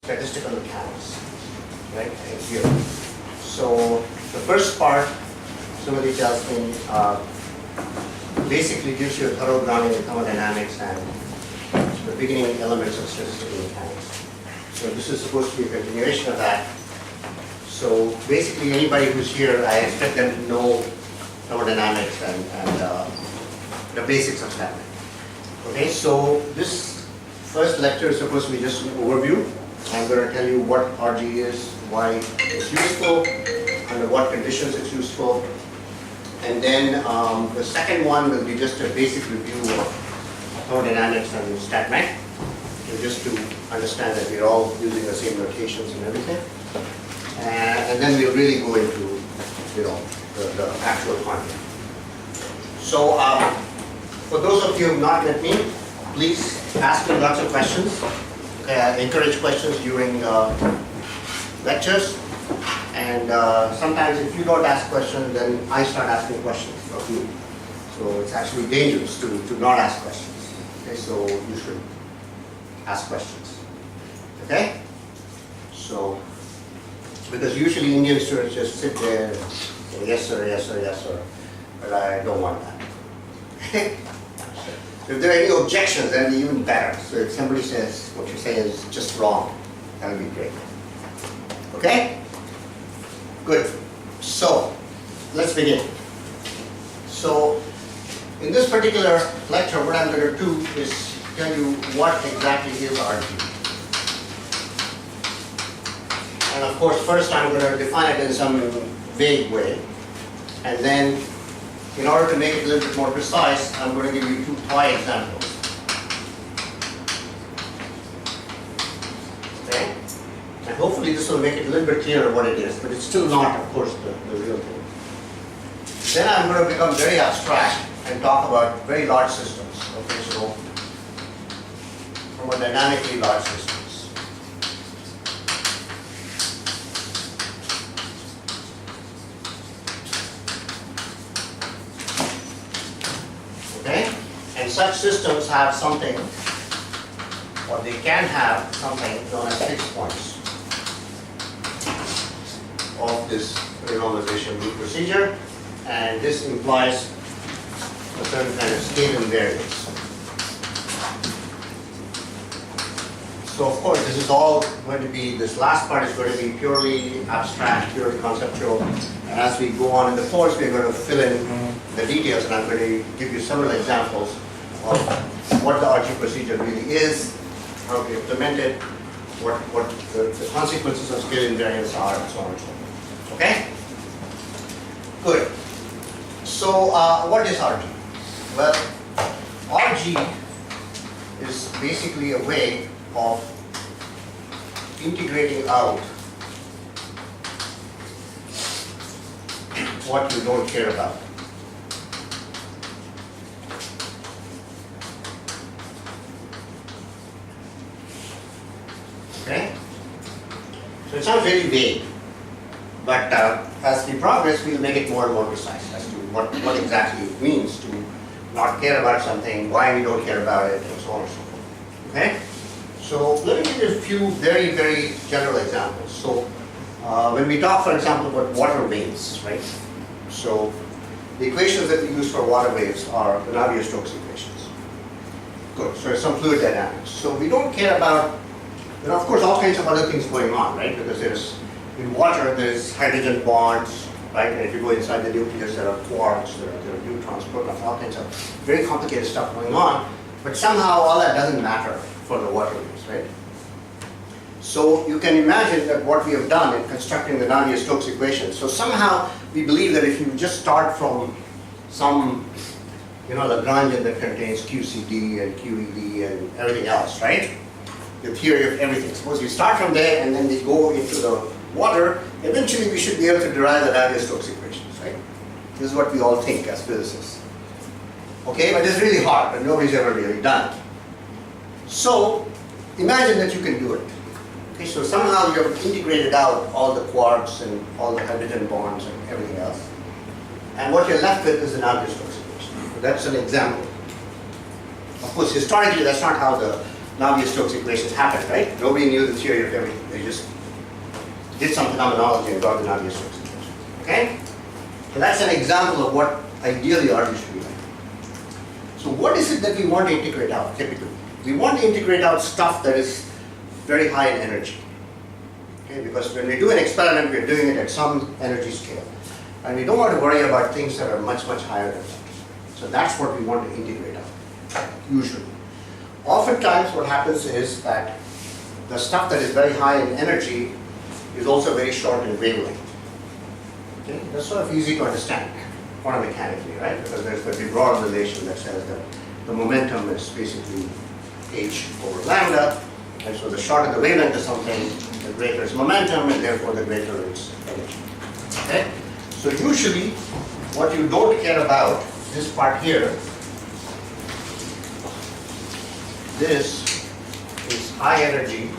statistical mechanics, right? And here. So the first part, somebody tells me, basically gives you a thorough grounding in thermodynamics and the beginning elements of statistical mechanics. So this is supposed to be a continuation of that. So basically anybody who's here, I expect them to know thermodynamics and the basics of that. Okay, so this first lecture is supposed to be just an overview. I'm going to tell you what RG is, why it's useful, under what conditions it's useful. And then the second one will be just a basic review of thermodynamics and stat mech, just to understand that we're all using the same notations and everything. And then we'll really go into, the actual content. So for those of you who have not met me, please ask me lots of questions. Okay, I encourage questions during lectures. And sometimes if you don't ask questions, then I start asking questions of you. So it's actually dangerous to not ask questions. Okay, so you should ask questions. Okay? So, because usually Indian students just sit there and say, yes sir, yes sir, yes sir. But I don't want that. So if there are any objections, then it'll be even better. So if somebody says what you're saying is just wrong, that would be great. Okay? Good. So, let's begin. So, in this particular lecture, what I'm going to do is tell you what exactly is RG. And of course, first I'm going to define it in some vague way. And then, in order to make it a little bit more precise, I'm going to give you two toy examples. Okay? And hopefully this will make it a little bit clearer what it is, but it's still not, of course, the real thing. Then I'm going to become very abstract and talk about very large systems. Okay, so thermodynamically large systems. Okay? And such systems have something, or they can have something known as fixed points of this renormalization loop procedure, and this implies a certain kind of scale invariance. So of course this is all going to be, this last part is going to be purely abstract, purely conceptual, and as we go on in the course we're going to fill in the details, and I'm going to give you several examples of what the RG procedure really is, how we implement it, what the consequences of scale invariance are, and so on and so forth. Okay? Good. So what is RG? Well, RG is basically a way of integrating out what you don't care about. Okay? So it sounds very vague, but as we progress, we'll make it more and more precise as to what exactly it means to not care about something, why we don't care about it, and so on and so forth. Okay? So let me give you a few very, very general examples. So when we talk, for example, about water waves, right? So the equations that we use for water waves are the Navier-Stokes equations. Good. So there's some fluid dynamics. So we don't care about, there are of course all kinds of other things going on, right? Because there's, in water, there's hydrogen bonds, right? And if you go inside the nucleus, there are quarks, there are neutrons, protons, all kinds of very complicated stuff going on. But somehow all that doesn't matter for the water waves, right? So you can imagine that what we have done in constructing the Navier-Stokes equation, so somehow we believe that if you just start from some, Lagrangian that contains QCD and QED and everything else, right? The theory of everything. Suppose we start from there and then we go into the water, eventually we should be able to derive the Navier-Stokes equations, right? This is what we all think as physicists. Okay, but it's really hard, but nobody's ever really done it. So imagine that you can do it. Okay, so somehow you have integrated out all the quarks and all the hydrogen bonds and everything else. And what you're left with is the Navier-Stokes equation. So that's an example. Of course, historically, that's not how the Navier-Stokes equations happened, right? Nobody knew the theory of everything. They just did some phenomenology and got the Navier-Stokes equation. Okay? So that's an example of what ideally R should be like. So what is it that we want to integrate out typically? We want to integrate out stuff that is very high in energy. Okay? Because when we do an experiment, we're doing it at some energy scale. And we don't want to worry about things that are much, much higher than that. So that's what we want to integrate out, usually. Oftentimes what happens is that the stuff that is very high in energy is also very short in wavelength. Okay? That's sort of easy to understand quantum mechanically, right? Because there's the Renormalization relation that says that the momentum is basically h over lambda, and so the shorter the wavelength of something, the greater its momentum, and therefore the greater its energy. Okay? So usually, what you don't care about, this part here, this is high energy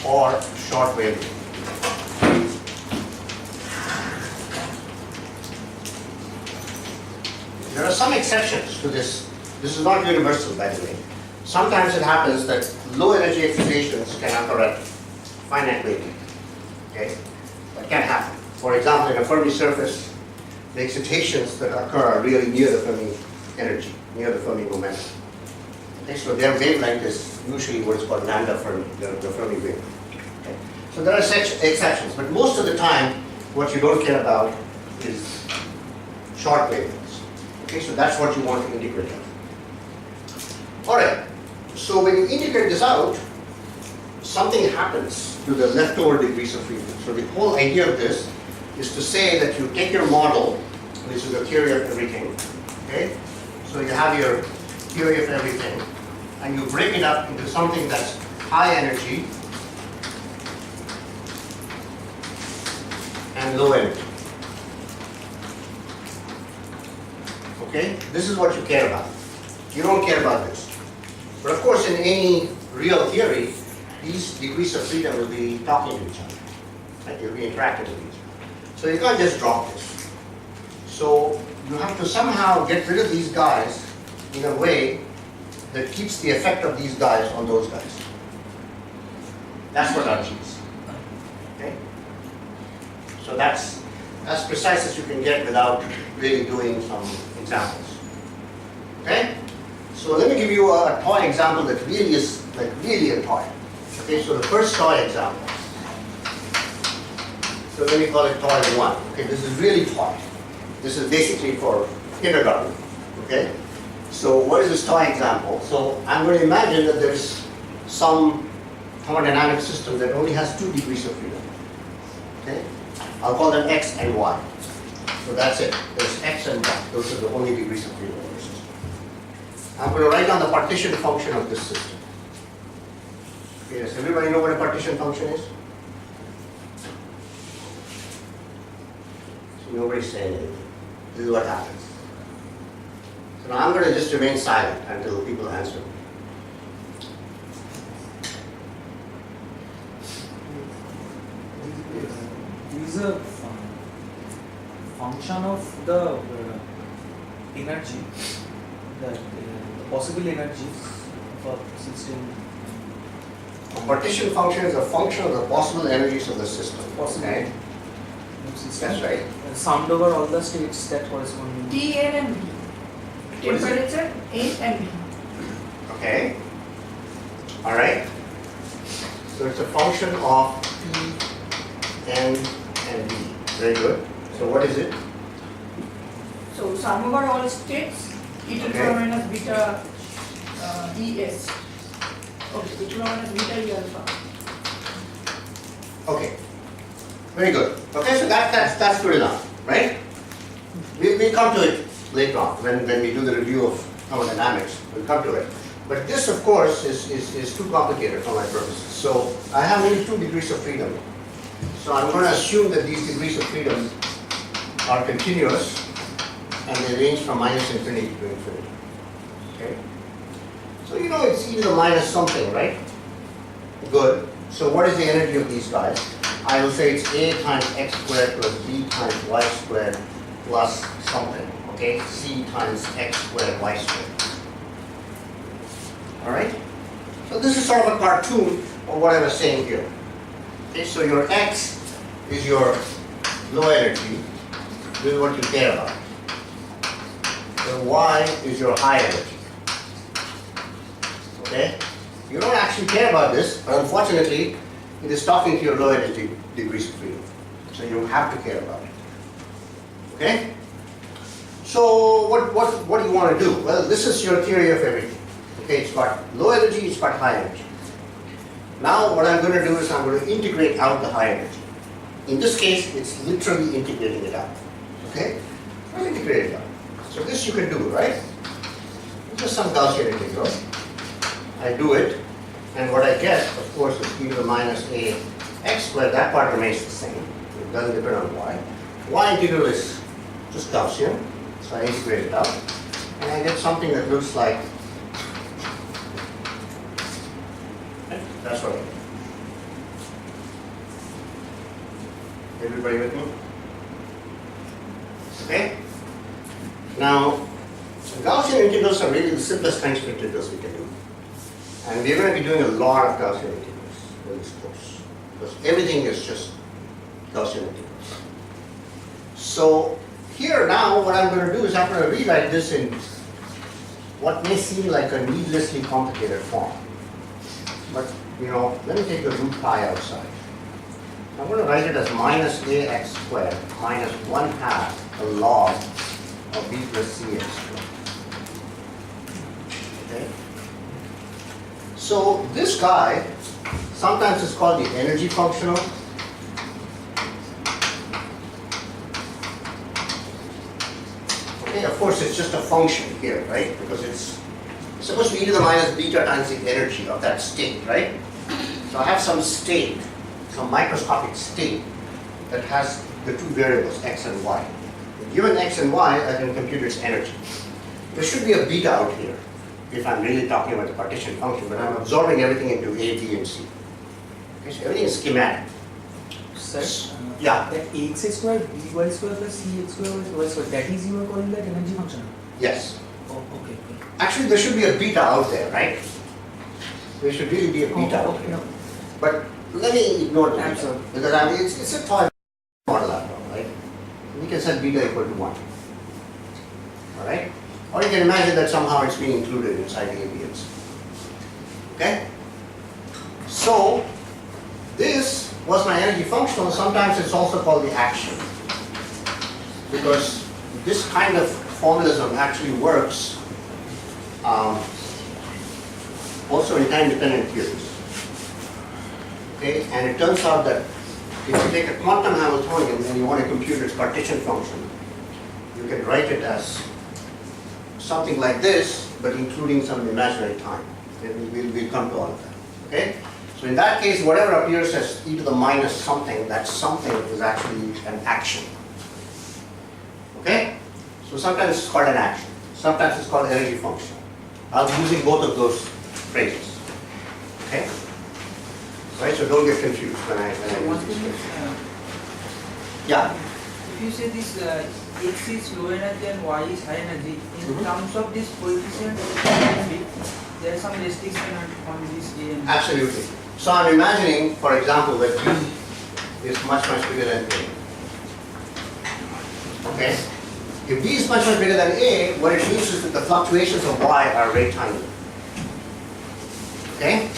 or short wavelength. There are some exceptions to this. This is not universal, by the way. Sometimes it happens that low energy excitations can occur at finite wavelength. Okay? That can happen. For example, in a Fermi surface, the excitations that occur are really near the Fermi energy, near the Fermi momentum. Okay? So their wavelength is usually what is called lambda Fermi, the Fermi wavelength. Okay? So there are exceptions, but most of the time, what you don't care about is short wavelengths. Okay, so that's what you want to integrate out. Alright, so when you integrate this out, something happens to the leftover degrees of freedom. So the whole idea of this is to say that you take your model, which is the theory of everything, okay? So you have your theory of everything, and you break it up into something that's high energy and low energy. Okay? This is what you care about. You don't care about this. But of course, in any real theory, these degrees of freedom will be talking to each other. Right? They'll be interacting with each other. So you can't just drop this. So you have to somehow get rid of these guys in a way that keeps the effect of these guys on those guys. That's what R is. Okay? So that's as precise as you can get without really doing some examples. Okay? So let me give you a toy example that really is like really a toy. Okay, so the first toy example. So let me call it toy 1. Okay, this is really toy. This is basically for kindergarten. Okay? So what is this toy example? So I'm going to imagine that there's some thermodynamic system that only has 2 degrees of freedom. Okay? I'll call them X and Y. So that's it. There's X and Y. Those are the only degrees of freedom in the system. I'm going to write down the partition function of this system. Okay, does everybody know what a partition function is? So nobody's saying anything. This is what happens. So now I'm going to just remain silent until people answer me. Is a function of the energy, the possible energies of a system. A partition function is a function of the possible energies of the system. Okay? That's right. Summed over all the states that correspond. T, A and B. Temperature A and B. Okay. All right. So it's a function of T, N, and B. Very good. So what is it? So sum over all states, e to the Okay. power minus beta ES. Okay, e to the power minus beta E alpha. Okay. Very good. Okay, so that's good enough, right? We'll come to it later on when we do the review of thermodynamics. We'll come to it. But this, of course, is too complicated for my purposes. So I have only 2 degrees of freedom. So I'm going to assume that these degrees of freedom are continuous and they range from minus infinity to infinity. Okay? So you know it's either minus something, right? Good. So what is the energy of these guys? I will say it's A times x squared plus B times y squared plus something. Okay? C times x squared y squared. All right? So this is sort of a cartoon of what I was saying here. Okay, so your X is your low energy. This is what you care about. Your Y is your high energy. Okay? You don't actually care about this, but unfortunately, it is talking to your low energy degrees of freedom. So you have to care about it. Okay? So what do you want to do? Well, this is your theory of everything. Okay, it's got low energy, it's got high energy. Now what I'm going to do is I'm going to integrate out the high energy. In this case, it's literally integrating it out. Okay? I'll integrate it out. So this you can do, right? It's just some Gaussian integral. I do it, and what I get, of course, is e to the minus a x squared. That part remains the same. It doesn't depend on y. Y integral is just Gaussian, so I integrate it out, and I get something that looks like, that's what I get. Everybody with me? Okay? Now, Gaussian integrals are really the simplest kinds of integrals we can do. And we're going to be doing a lot of Gaussian integrals in this course, because everything is just Gaussian integrals. So here now what I'm going to do is I'm going to rewrite this in what may seem like a needlessly complicated form. But, you know, let me take the root pi outside. I'm going to write it as minus ax squared minus 1/2 the log of b plus cx squared. Okay? So this guy, sometimes it's called the energy functional. Okay, of course it's just a function here, right? Because it's supposed to be e to the minus beta times the energy of that state, right? So I have some state, some microscopic state that has the two variables, x and y. Given x and y, I can compute its energy. There should be a beta out here, if I'm really talking about the partition function, but I'm absorbing everything into A, B, and C. Okay, so everything is schematic. Sir, Yeah. that ax square by square plus cx square by y square, that is you are calling that energy function? Yes. Oh, okay. Actually, there should be a beta out there, right? There should really be a beta out Okay, there. no. But let me ignore the beta, Absolutely. because I mean, it's a toy model after all, right? We can set beta equal to 1. All right? Or you can imagine that somehow it's being included inside the ABS. Okay? So, this was my energy functional. Sometimes it's also called the action. Because this kind of formalism actually works also in time-dependent theories. Okay? And it turns out that if you take a quantum Hamiltonian and you want to compute its partition function, you can write it as something like this, but including some imaginary time. And we'll come to all of that. Okay? So in that case, whatever appears as e to the minus something, that something is actually an action. Okay? So sometimes it's called an action. Sometimes it's called energy function. I'll be using both of those phrases. Okay? Right? So don't get confused when I One use thing this is, phrase. Yeah. if you say this x is low energy and y is high energy, in Mhm. terms of this coefficient, there is some restriction on this a and b. Absolutely. So I'm imagining, for example, that B is much bigger than A. Okay? If B is much bigger than A, what it means is that the fluctuations of Y are very tiny. Okay?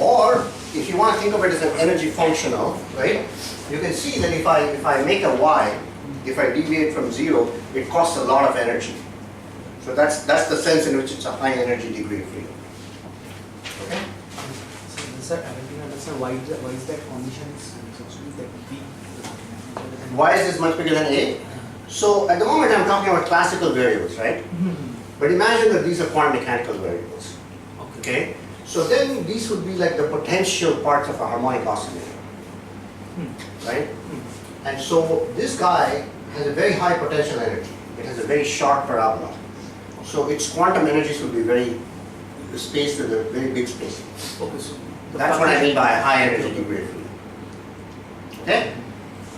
Or, if you want to think of it as an energy functional, right? You can see that if I make a Y, if I deviate from 0, it costs a lot of energy. So that's the sense in which it's a high energy degree of freedom. Okay? So, sir, I didn't understand why is that condition is supposed to be that B? Why is this much bigger than A? So at the moment I'm talking about classical variables, right? But imagine that these are quantum mechanical variables. Okay? So then these would be like the potential parts of a harmonic oscillator. Right? And so this guy has a very high potential energy. It has a very short parabola. So its quantum energies will be very spaced with a very big space. Okay, so That's what I mean by a high energy degree of freedom. Okay?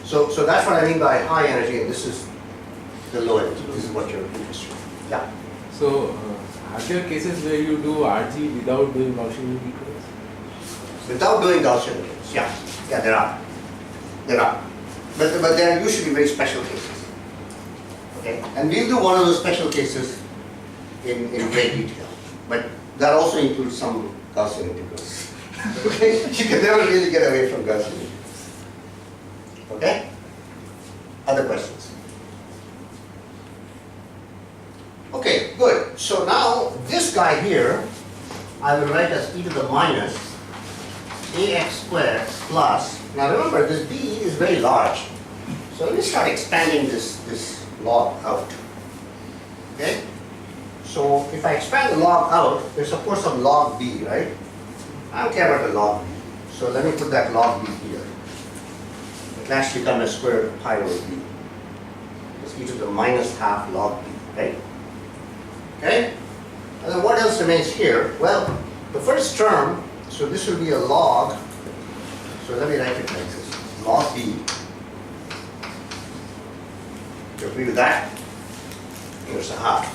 So that's what I mean by high energy, and this is the low energy. This is what you're interested in. Yeah. So, Are there cases where you do RG without doing Gaussian integrals? Without doing Gaussian integrals, yeah. Yeah, there are. There are. But they are usually very special cases. Okay? And we'll do one of those special cases in great detail. But that also includes some Gaussian integrals. Okay? You can never really get away from Gaussian integrals. Okay? Other questions? Okay, good. So now this guy here, I will write as e to the minus ax squared plus, now remember this b is very large. So let me start expanding this log out. Okay? So if I expand the log out, there's of course some log b, right? I don't care about the log b. So let me put that log b here. It will actually become a square root of pi over b. It's e to the minus half log b, right? Okay? And then what else remains here? Well, the first term, so this will be a log. So let me write it like this. Log b. You agree with that? Here's a half.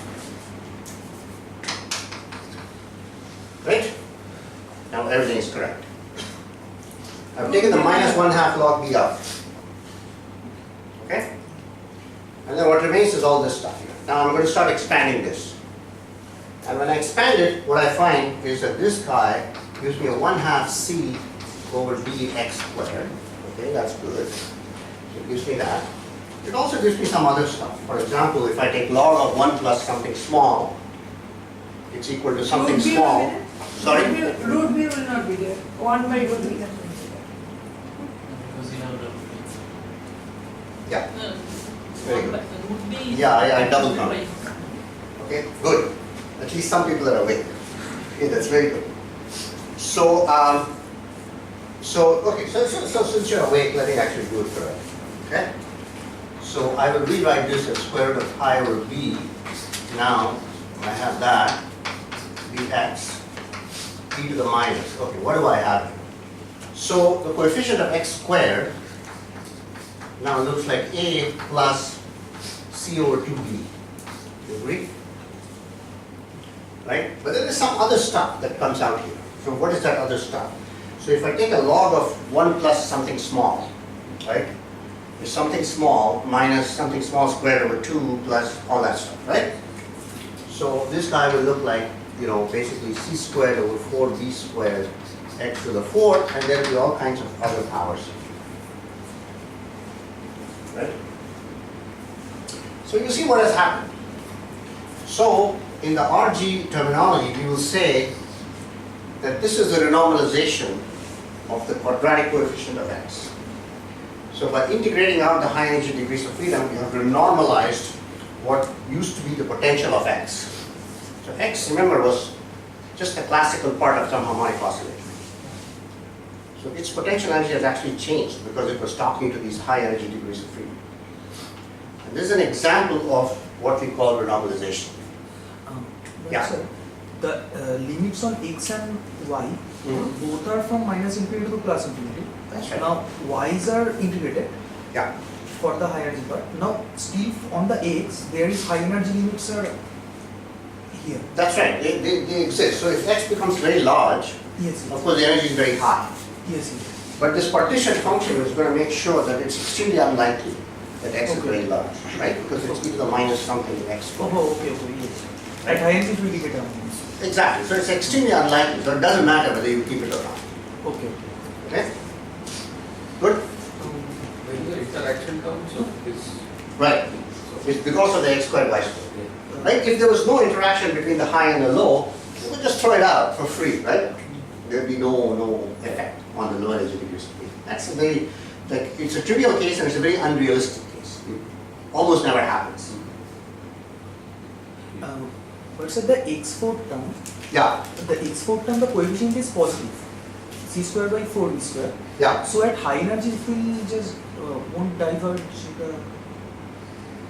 Right? Now everything is correct. I've taken the minus 1/2 log b out. Okay? And then what remains is all this stuff here. Now I'm going to start expanding this. And when I expand it, what I find is that this guy gives me a 1/2 c over bx squared. Okay, that's good. So it gives me that. It also gives me some other stuff. For example, if I take log of 1 plus something small, it's equal to something Root b small. will be there. Sorry? Root b will not be there. 1 by root b can be there. Because you have Yeah. the Very good. would be. Yeah, I double counted. Okay, good. At least some people are awake. Okay, that's very good. So, okay, so since you're awake, let me actually do it correct. Okay? So I will rewrite this as square root of pi over b. Now, I have that, bx, e to the minus. Okay, what do I have? So the coefficient of x squared now looks like a plus c over 2b. You agree? Right? But then there's some other stuff that comes out here. So what is that other stuff? So if I take a log of 1 plus something small, right? There's something small minus something small squared over 2 plus all that stuff, right? So this guy will look like, you know, basically c squared over 4b squared x to the 4th, and there'll be all kinds of other powers. Right? So you see what has happened. So in the RG terminology, we will say that this is the renormalization of the quadratic coefficient of x. So by integrating out the high energy degrees of freedom, we have renormalized what used to be the potential of x. So x, remember, was just a classical part of some harmonic oscillator. So its potential energy has actually changed because it was talking to these high energy degrees of freedom. And this is an example of what we call renormalization. But Yeah. sir, the limits on x and y, Mhm. both are from minus infinity to plus infinity. That's right. Now y's are integrated Yeah. for the high energy part. Now still on the x, there is high energy limits are here. That's right, they exist. So if x becomes very large, Yes, of course the energy is very high. yes, yes. But this partition function is going to make sure that it's extremely unlikely that x is Okay. very large, right? Because it's e to the minus something x Oh, squared. okay, yes. At high energy, it will be better. Exactly, so it's extremely unlikely, so it doesn't matter whether you keep it or not. Okay. Okay? Good? When the interaction comes of this, Right. It's because of the x squared y squared. Right? If there was no interaction between the high and the low, you would just throw it out for free, right? There'd be no effect on the lower energy degrees of freedom. That's a very, like, it's a trivial case and it's a very unrealistic case. It almost never happens. But sir, the x4 term, Yeah, the x4 term, the coefficient is positive. C squared by 4b square. yeah. So at high energy, it will just won't diverge the.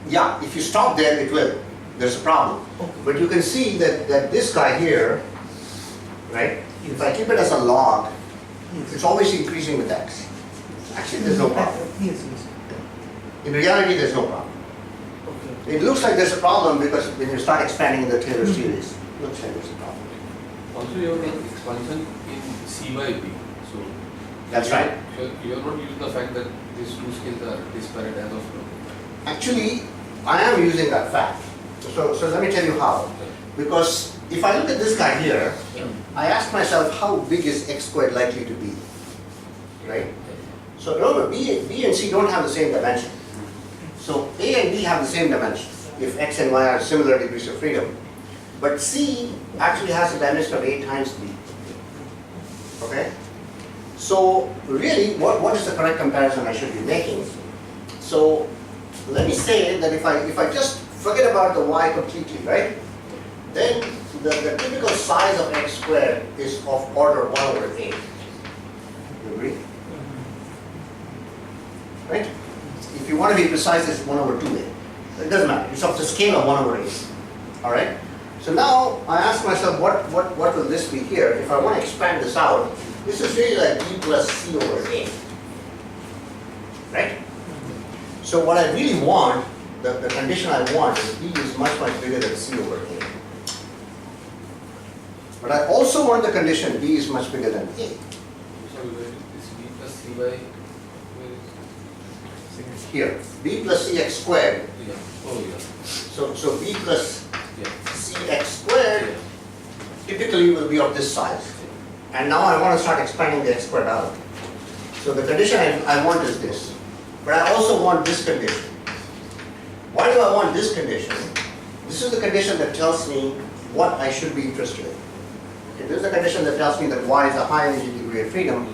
Yeah, if you stop there, it will. There's a problem. Okay. But you can see that this guy here, right? If I keep it as a log, Yes. it's always increasing with x. Actually, there's no problem. Yes, yes. In reality, there's no problem. Okay. It looks like there's a problem because when you start expanding the Taylor series, looks like there's a problem. Also, you have done expansion in C by B. So That's right. you are not using the fact that these two scales are disparate as of now. Actually, I am using that fact. So let me tell you how. Because if I look at this guy here, I ask myself how big is x squared likely to be, right? So remember, B and C don't have the same dimension. So A and B have the same dimension if x and y are similar degrees of freedom. But C actually has a dimension of A times B. Okay? So really, what is the correct comparison I should be making? So let me say that if I just forget about the y completely, right? Then the typical size of x squared is of order 1 over 8. You agree? Right? If you want to be precise, it's 1 over 2a. It doesn't matter. It's of the scale of 1 over 8. Alright? So now I ask myself, what will this be here? If I want to expand this out, this is really like b plus c over a. Right? So what I really want, the condition I want is b is much bigger than c over a. But I also want the condition b is much bigger than a. So this B plus C by Here, b plus cx squared. yeah. Oh yeah. So b plus Yeah. cx squared typically will be of this size. And now I want to start expanding the x squared out. So the condition I want is this. But I also want this condition. Why do I want this condition? This is the condition that tells me what I should be interested in. Okay, this is the condition that tells me that y is a high energy degree of freedom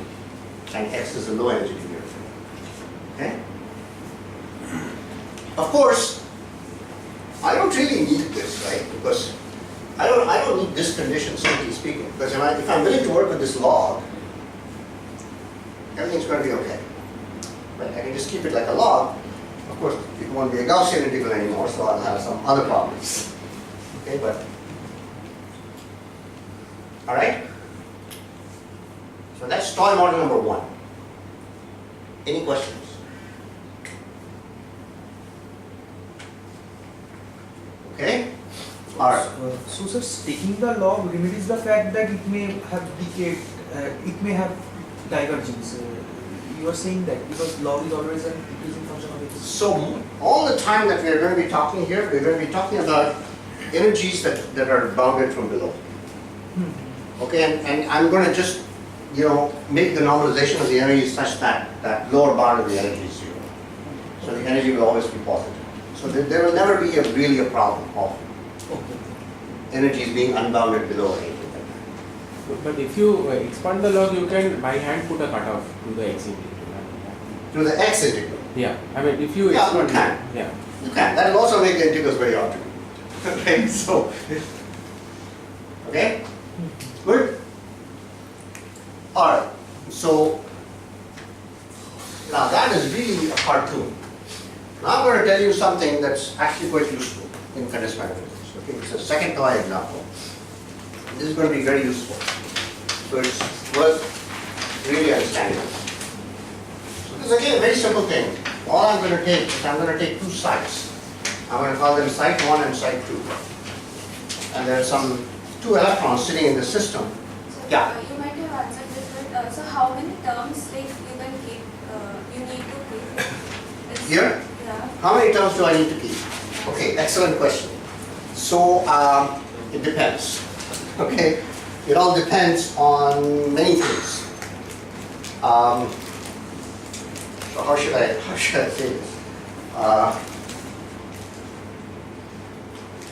and x is a low energy degree of freedom. Okay? Of course, I don't really need this, right? Because I don't need this condition, simply speaking. Because if I'm willing to work with this log, everything's going to be okay. Right? I can just keep it like a log. Of course, it won't be a Gaussian integral anymore, so I'll have some other problems. Okay, but all right. So that's toy model number 1. Any questions? Okay. All right. So sir, taking the log remedies the fact that it may have decayed, it may have divergence. You are saying that because log is always an increasing function of x. So all the time that we are going to be talking here, we're going to be talking about energies that are bounded from below. Okay, and I'm going to just, make the normalization of the energy such that that lower bound of the energy is 0. So the energy will always be positive. So there will never be really a problem of energies being unbounded below 8. But if you expand the log, you can by hand put a cutoff to the x integral. To the x integral. Yeah, I mean if you Yeah, expand, you can. yeah. You can. That will also make the integrals very odd to me. Okay, so, okay? Good? Alright, so, now that is really a cartoon. Now I'm going to tell you something that's actually quite useful in condensed matter physics. Okay, it's a second toy example. This is going to be very useful. So it's worth really understanding. So this is again a very simple thing. All I'm going to take is I'm going to take 2 sites. I'm going to call them site 1 and site 2. And there are some 2 electrons sitting in the system. So Yeah. you might have answered this, but so how many terms like you can keep, you need to keep? It's- Here? Yeah. How many terms do I need to keep? Okay, excellent question. So it depends. Okay, it all depends on many things. So how should I say this?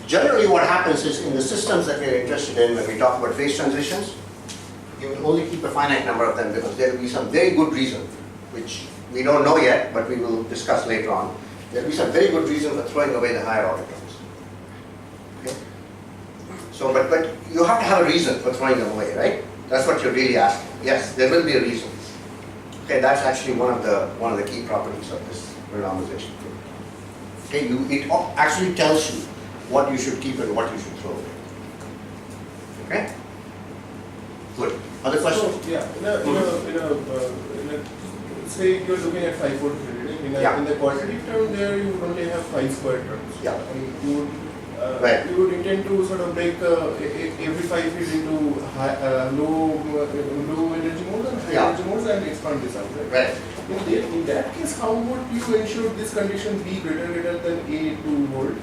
Generally, what happens is in the systems that we're interested in, when we talk about phase transitions, you will only keep a finite number of them because there will be some very good reason, which we don't know yet, but we will discuss later on. There will be some very good reason for throwing away the higher order terms. Okay? So, but you have to have a reason for throwing them away, right? That's what you're really asking. Yes, there will be a reason. Okay, that's actually one of the key properties of this renormalization. Okay, it actually tells you what you should keep and what you should throw away. Okay? Good. Other questions? So, yeah, say you're looking at 5-volt reading Yeah. in the quadratic term there you would only have 5 square terms. Yeah. And you would, Right. you would intend to sort of break every 5 field into low energy modes and high Yeah. energy modes and expand this out, right? Right. In that case, how would you ensure this condition be greater than A2 volt?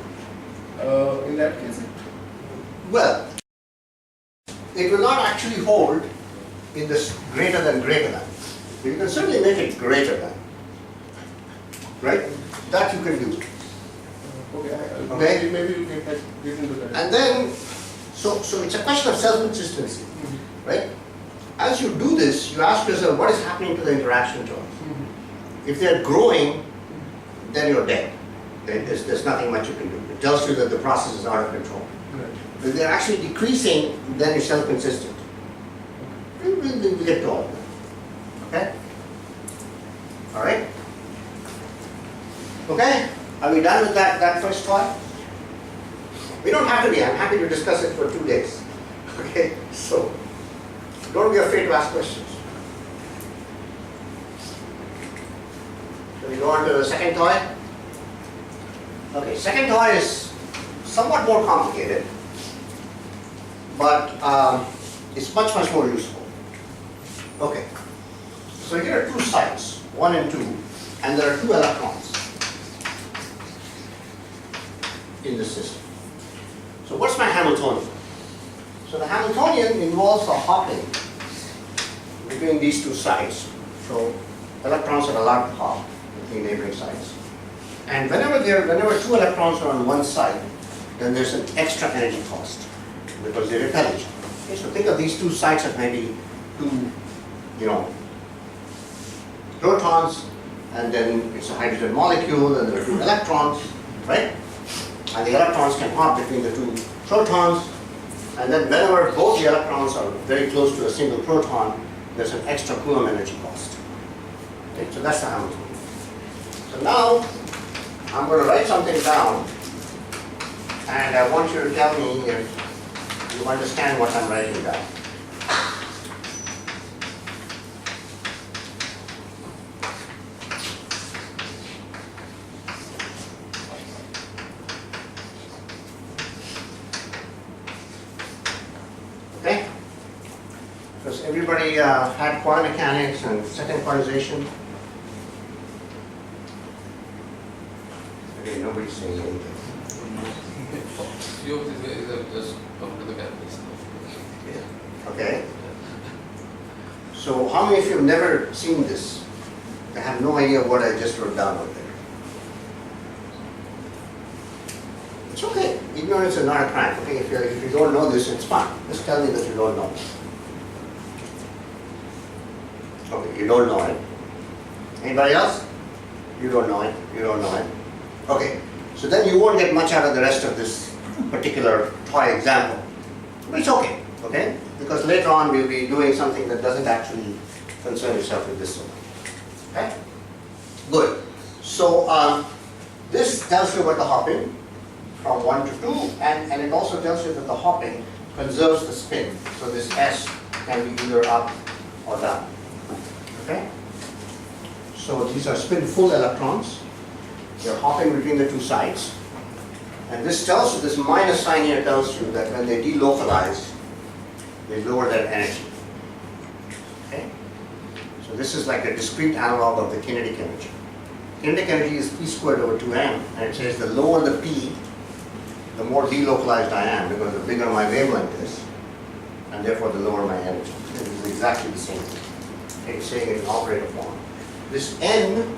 In that case, Well, it will not actually hold in this greater than. You can certainly make it greater than. Right? That you can do. Okay. maybe you get into that. And then, so it's a question of self-consistency, right? As you do this, you ask yourself, what is happening to the interaction terms? If they're growing, then you're dead. There's nothing much you can do. It tells you that the process is out of control. If they're actually decreasing, then you're self-consistent. We'll get to all of that. Okay? All right? Okay? Are we done with that first thought? We don't have to be. I'm happy to discuss it for 2 days. Okay? So, don't be afraid to ask questions. Shall we go on to the second toy? Okay, second toy is somewhat more complicated, but it's much more useful. Okay, so here are 2 sites, 1 and 2, and there are 2 electrons in the system. So what's my Hamiltonian? So the Hamiltonian involves a hopping between these 2 sites. So electrons are allowed to hop between neighboring sites. And whenever 2 electrons are on one side, then there's an extra energy cost because they repel each other. Okay, so think of these 2 sites as maybe 2, protons, and then it's a hydrogen molecule, and there are 2 electrons, right? And the electrons can hop between the 2 protons, and then whenever both the electrons are very close to a single proton, there's an extra Coulomb energy cost. Okay, so that's the Hamiltonian. So now, I'm going to write something down, and I want you to tell me if you understand what I'm writing down. Okay? Because everybody had quantum mechanics and second quantization. Okay, nobody's saying anything. Few of these guys have just come to the campus. Okay? So how many of you have never seen this? I have no idea what I just wrote down out there. It's okay. Ignorance is not a crime. Okay, if you don't know this, it's fine. Just tell me that you don't know. Okay, you don't know it. Anybody else? You don't know it. You don't know it. Okay, so then you won't get much out of the rest of this particular toy example. But it's okay, okay? Because later on we'll be doing something that doesn't actually concern yourself with this so much. Okay? Good. So this tells you about the hopping from 1 to 2, and it also tells you that the hopping conserves the spin. So this S can be either up or down. Okay? So these are spin-full electrons. They're hopping between the 2 sides. And this tells you, this minus sign here tells you that when they delocalize, they lower their energy. Okay? So this is like a discrete analog of the kinetic energy. Kinetic energy is P squared over 2m, and it says the lower the P, the more delocalized I am, because the bigger my wavelength is, and therefore the lower my energy. This is exactly the same thing. Okay, it's saying it in operator form. This N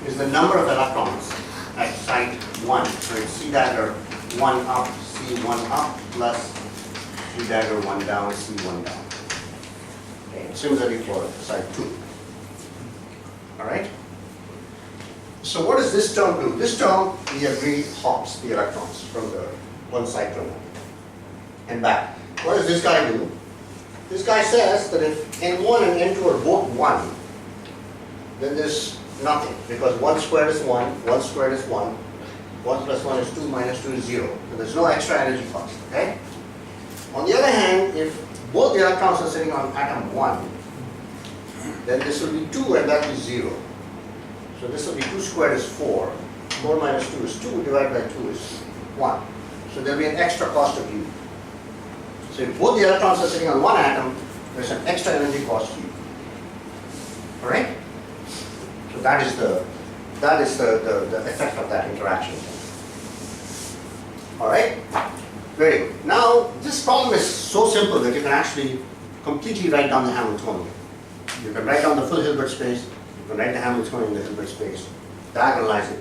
is the number of electrons at site 1. So it's C dagger 1 up, C1 up, plus C dagger 1 down, C1 down. Okay, and similarly for site 2. All right? So what does this term do? This term, we agree, hops the electrons from the one side to another and back. What does this guy do? This guy says that if N1 and N2 are both 1, then there's nothing, because 1 squared is 1, 1 squared is 1, 1 plus 1 is 2, minus 2 is 0. So there's no extra energy cost, okay? On the other hand, if both the electrons are sitting on atom 1, then this will be 2 and that is 0. So this will be 2 squared is 4. 4 minus 2 is 2, divided by 2 is 1. So there will be an extra cost of U. So if both the electrons are sitting on one atom, there's an extra energy cost U. Alright? So that is the effect of that interaction. Alright? Very good. Now, this problem is so simple that you can actually completely write down the Hamiltonian. You can write down the full Hilbert space, you can write the Hamiltonian in the Hilbert space, diagonalize it.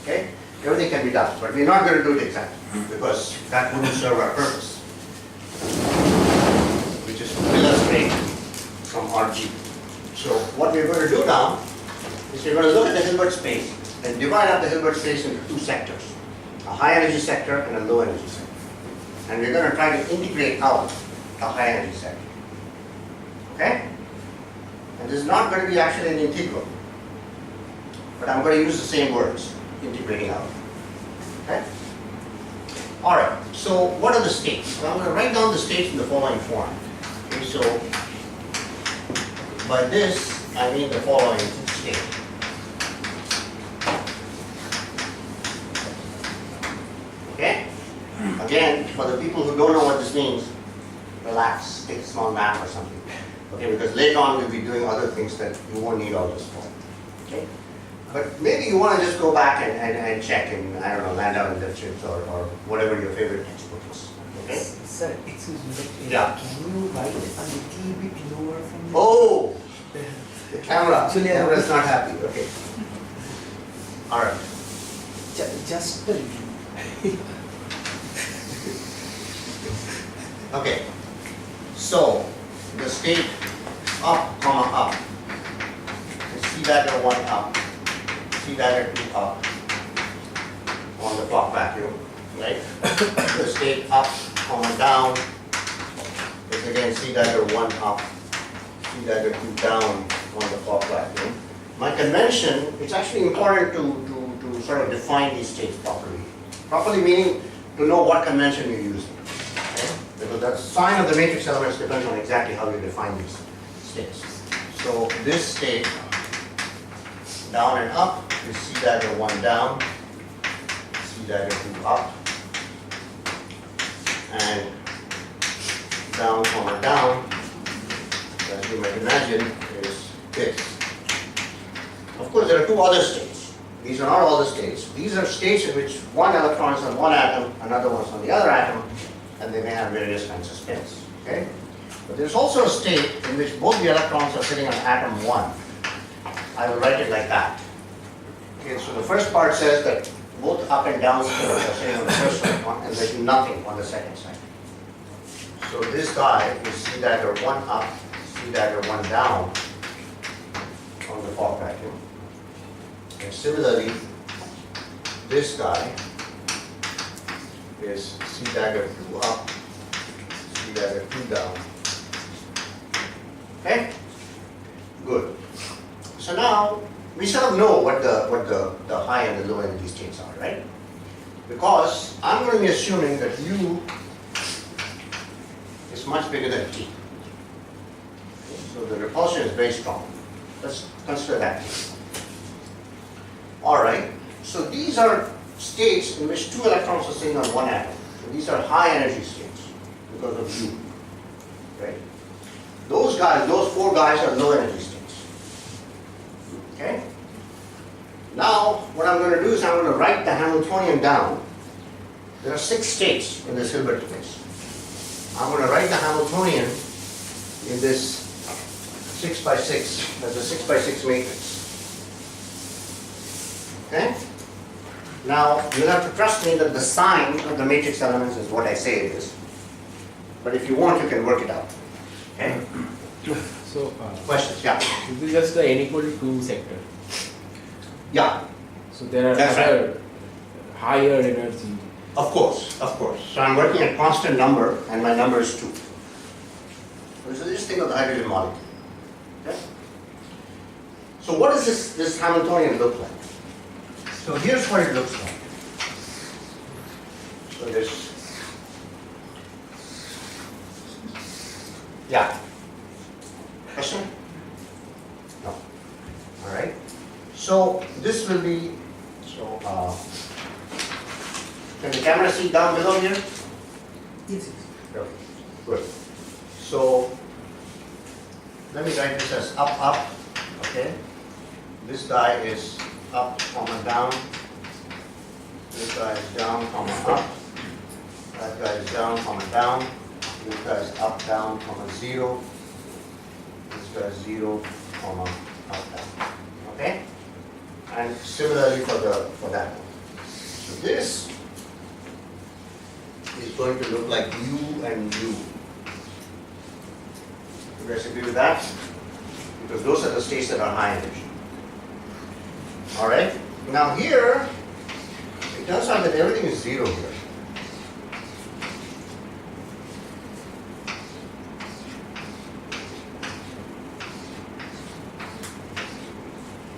Okay? Everything can be done, but we're not going to do it exactly because that wouldn't serve our purpose, which is to illustrate from RG. So what we're going to do now is we're going to look at the Hilbert space and divide up the Hilbert space into 2 sectors, a high energy sector and a low energy sector. And we're going to try to integrate out a high energy sector. Okay? And this is not going to be actually an integral, but I'm going to use the same words, integrating out. Okay? Alright, so what are the states? Well, I'm going to write down the states in the following form. Okay, so by this, I mean the following state. Okay? Again, for the people who don't know what this means, relax, take a small nap or something. Okay, because later on we'll be doing other things that you won't need all this for. Okay? But maybe you want to just go back and check in, I don't know, Landau and Lipschitz or whatever your favorite textbook is. Okay? Sir, excuse me, but Yeah. can you write a little bit lower from the... Oh! The camera. Actually, The camera is not happy. Okay. Alright. Just a little. Okay. So, the state up, comma, up. Is C dagger 1 up, C dagger 2 up on the clock vacuum, right? The state up, comma, down is again C dagger 1 up, C dagger 2 down on the clock vacuum. My convention, it's actually important to sort of define these states properly. Properly meaning to know what convention you're using. Okay? Because the sign of the matrix elements depends on exactly how you define these states. So this state, down and up, is C dagger 1 down, C dagger 2 up, and down, comma, down, as you might imagine, is this. Of course, there are 2 other states. These are not all the states. These are states in which one electron is on one atom, another one's on the other atom, and they may have various kinds of spins. Okay? But there's also a state in which both the electrons are sitting on atom 1. I will write it like that. Okay, so the first part says that both up and down spins are sitting on the first one, and there's nothing on the second side. So this guy is C dagger 1 up, C dagger 1 down on the Fock vacuum. And similarly, this guy is C dagger 2 up, C dagger 2 down. Okay? Good. So now we sort of know what the high and the low energy states are, right? Because I'm going to be assuming that U is much bigger than T. Okay, so the repulsion is very strong. Let's consider that case. Alright, so these are states in which 2 electrons are sitting on one atom. So these are high energy states because of U. Right? Those guys, those 4 guys are low energy states. Okay? Now, what I'm going to do is I'm going to write the Hamiltonian down. There are 6 states in this Hilbert space. I'm going to write the Hamiltonian in this 6 by 6, as a 6 by 6 matrix. Okay? Now, you'll have to trust me that the sign of the matrix elements is what I say it is. But if you want, you can work it out. Okay? So, Questions? Yeah. this is just the n equal to 2 sector. Yeah, So there are That's other higher energy. of course, of course. So I'm working at constant number, and my number is 2. So just think of the hydrogen molecule. Okay? So what does this Hamiltonian look like? So here's what it looks like. So this, yeah. Question? No. All right. So this will be, so, can the camera see down below here? Yes, yes. Okay, good. So, let me write this as up, up, okay? This guy is up, comma, down. This guy is down, comma, up. That guy is down, comma, down. This guy is up, down, comma, 0. This guy is 0, comma, up, down. Okay? And similarly for that one. So this is going to look like U and U. You guys agree with that? Because those are the states that are high energy. Alright? Now here, it turns out that everything is 0 here.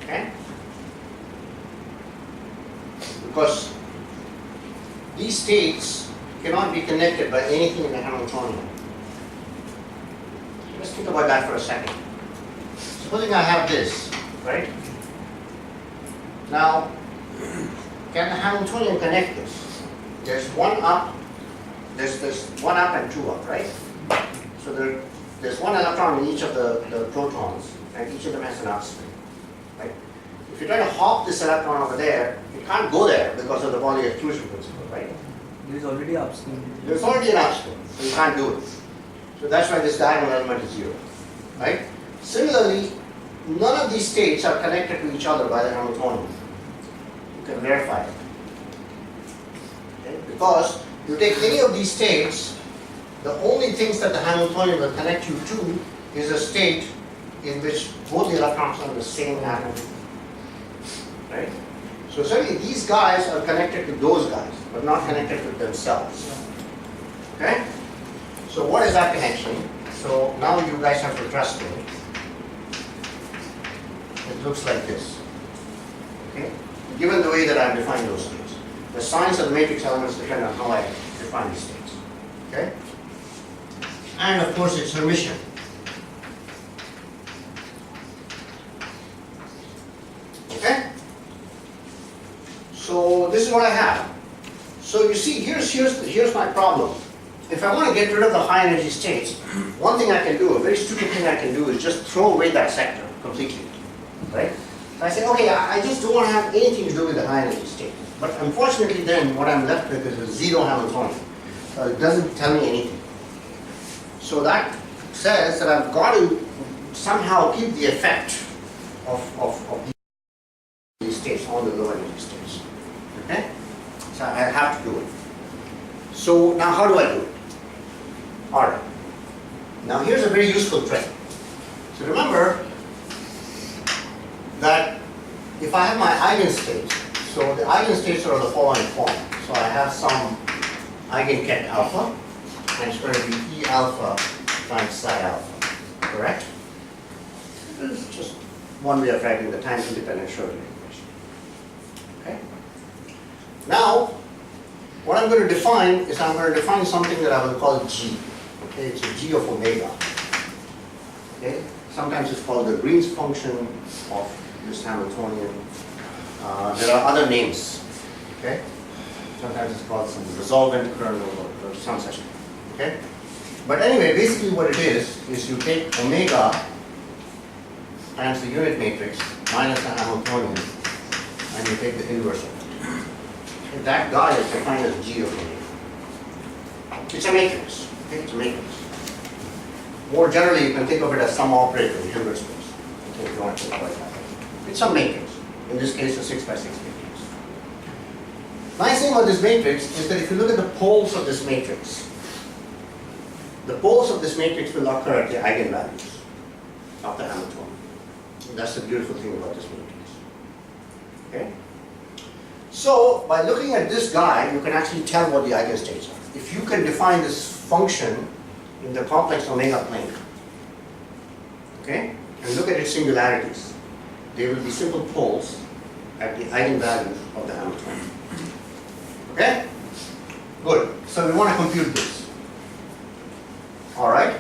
Okay? Because these states cannot be connected by anything in the Hamiltonian. Let's think about that for a second. Supposing I have this, right? Now, can the Hamiltonian connect this? There's one up, there's one up and two up, right? So there's one electron in each of the protons, and each of them has an upspin, right? If you try to hop this electron over there, it can't go there because of the Pauli exclusion principle, right? There is already upstream. There's already an upspin, so you can't do it. So that's why this diagonal element is 0, right? Similarly, none of these states are connected to each other by the Hamiltonian. You can verify it. Okay? Because you take any of these states, the only things that the Hamiltonian will connect you to is a state in which both the electrons are in the same atom. Right? So certainly these guys are connected to those guys, but not connected to themselves. Okay? So what is that connection? So now you guys have to trust me. It looks like this. Okay? Given the way that I've defined those states. The signs of the matrix elements depend on how I define these states. Okay? And of course it's Hermitian. Okay? So this is what I have. So you see, here's my problem. If I want to get rid of the high energy states, one thing I can do, a very stupid thing I can do, is just throw away that sector completely. Right? So I say, okay, I just don't want to have anything to do with the high energy state. But unfortunately then, what I'm left with is a 0 Hamiltonian. So it doesn't tell me anything. So that says that I've got to somehow keep the effect of these states on the low energy states. Okay? So I have to do it. So now how do I do it? Alright. Now here's a very useful trick. So remember that if I have my eigenstates, so the eigenstates are of the following form. So I have some eigenket alpha, and it's going to be E alpha times psi alpha. Correct? This is just one way of writing the time independent Schrodinger equation. Okay? Now, what I'm going to define is I'm going to define something that I will call G. Okay, it's a G of omega. Okay, sometimes it's called the Green's function of this Hamiltonian. There are other names. Okay, sometimes it's called some resolvent kernel or some such thing. Okay, but anyway, basically what it is you take omega times the unit matrix minus the Hamiltonian, and you take the inverse of it. And that guy is defined as G of omega. It's a matrix. Okay, it's a matrix. More generally, you can think of it as some operator in Hilbert space. Okay, if you want to think about it that way. It's a matrix. In this case, a 6 by 6 matrix. Nice thing about this matrix is that if you look at the poles of this matrix, the poles of this matrix will occur at the eigenvalues of the Hamiltonian. And that's the beautiful thing about this matrix. Okay? So, by looking at this guy, you can actually tell what the eigenstates are. If you can define this function in the complex omega plane, okay, and look at its singularities, they will be simple poles at the eigenvalues of the Hamiltonian. Okay? Good. So we want to compute this. Alright?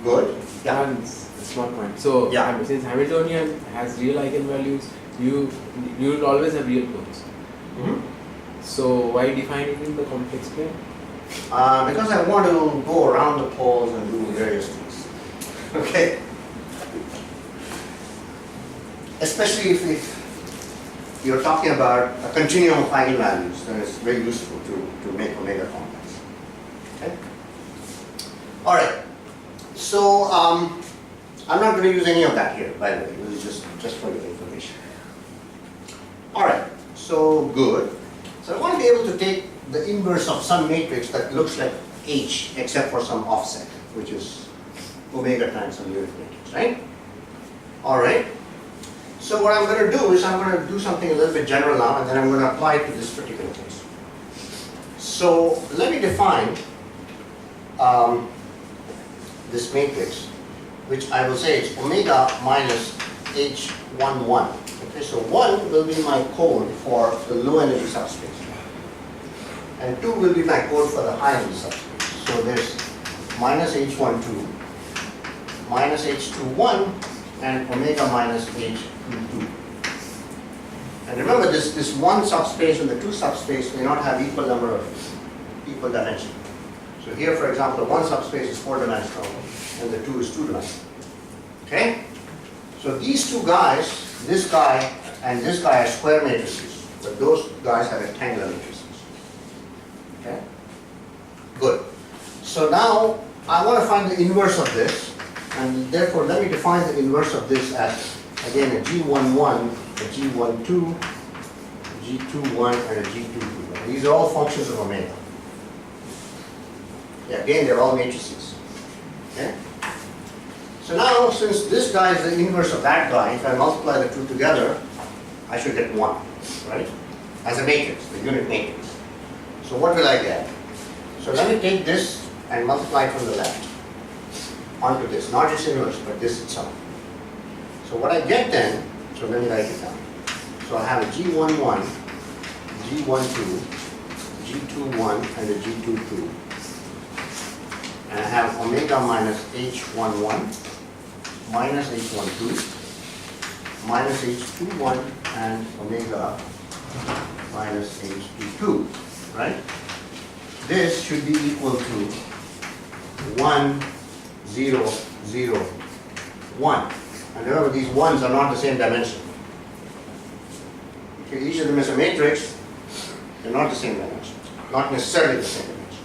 Good. Yeah. One small point. So Yeah. since Hamiltonian has real eigenvalues, You will always have real poles. Mhm. So why define it in the complex plane? Because I want to go around the poles and do various things. Okay? Especially if you're talking about a continuum of eigenvalues, then it's very useful to make omega complex. Okay? Alright. So I'm not going to use any of that here, by the way. This is just for your information. Alright, so good. So I want to be able to take the inverse of some matrix that looks like H except for some offset, which is omega times some unit matrix, right? Alright. So what I'm going to do is I'm going to do something a little bit general now, and then I'm going to apply it to this particular case. So let me define this matrix, which I will say is omega minus H11. Okay, so 1 will be my code for the low energy subspace, and 2 will be my code for the high energy subspace. So there's minus H12, minus H21, and omega minus H22. And remember, this one subspace and the two subspace may not have equal number of equal dimension. So here, for example, the one subspace is 4-dimensional and the 2 is 2-dimensional. Okay? So these two guys, this guy and this guy are square matrices, but those guys are rectangular matrices. Okay? Good. So now I want to find the inverse of this, and therefore let me define the inverse of this as, again, a G11, a G12, a G21, and a G22. These are all functions of omega. Yeah, again, they're all matrices. Okay? So now, since this guy is the inverse of that guy, if I multiply the two together, I should get 1, right? As a matrix, the unit matrix. So what will I get? So let me take this and multiply it from the left onto this, not its inverse, but this itself. So what I get then, so let me write it down. So I have a G11, G12, G21, and a G22. And I have omega minus H11, minus H12, minus H21, and omega minus H22, right? This should be equal to 1, 0, 0, 1. And remember, these 1s are not the same dimension. Okay, each of them is a matrix, they're not the same dimension. Not necessarily the same dimension.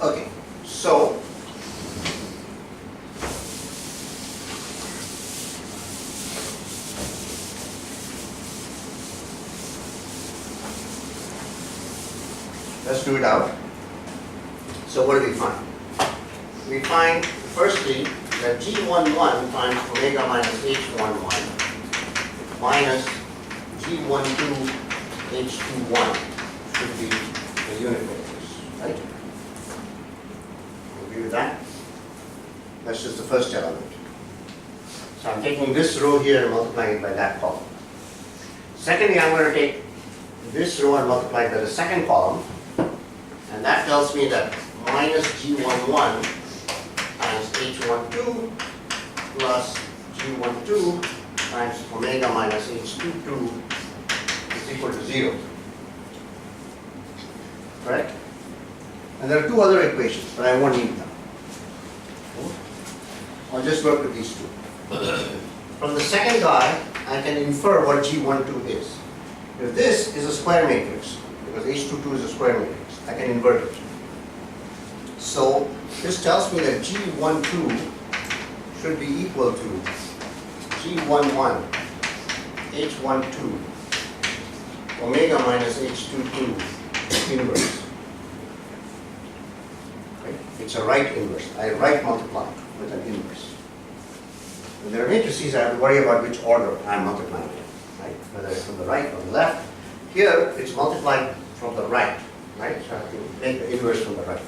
Okay, so let's do it out. So what do we find? We find, firstly, that G11 times omega minus H11 minus G12 H21 should be the unit matrix, right? Agree with that? That's just the first element. So I'm taking this row here and multiplying it by that column. Secondly, I'm going to take this row and multiply it by the second column, and that tells me that minus G11 times H12 plus G12 times omega minus H22 is equal to 0. Correct? And there are two other equations, but I won't need them. I'll just work with these two. From the second guy, I can infer what G12 is. If this is a square matrix, because H22 is a square matrix, I can invert it. So this tells me that G12 should be equal to G11, H12, omega minus H22 inverse. Right? It's a right inverse. I right multiply with an inverse. When there are matrices, I have to worry about which order I'm multiplying in, right? Whether it's from the right or the left. Here, it's multiplied from the right, right? So I have to make the inverse from the right.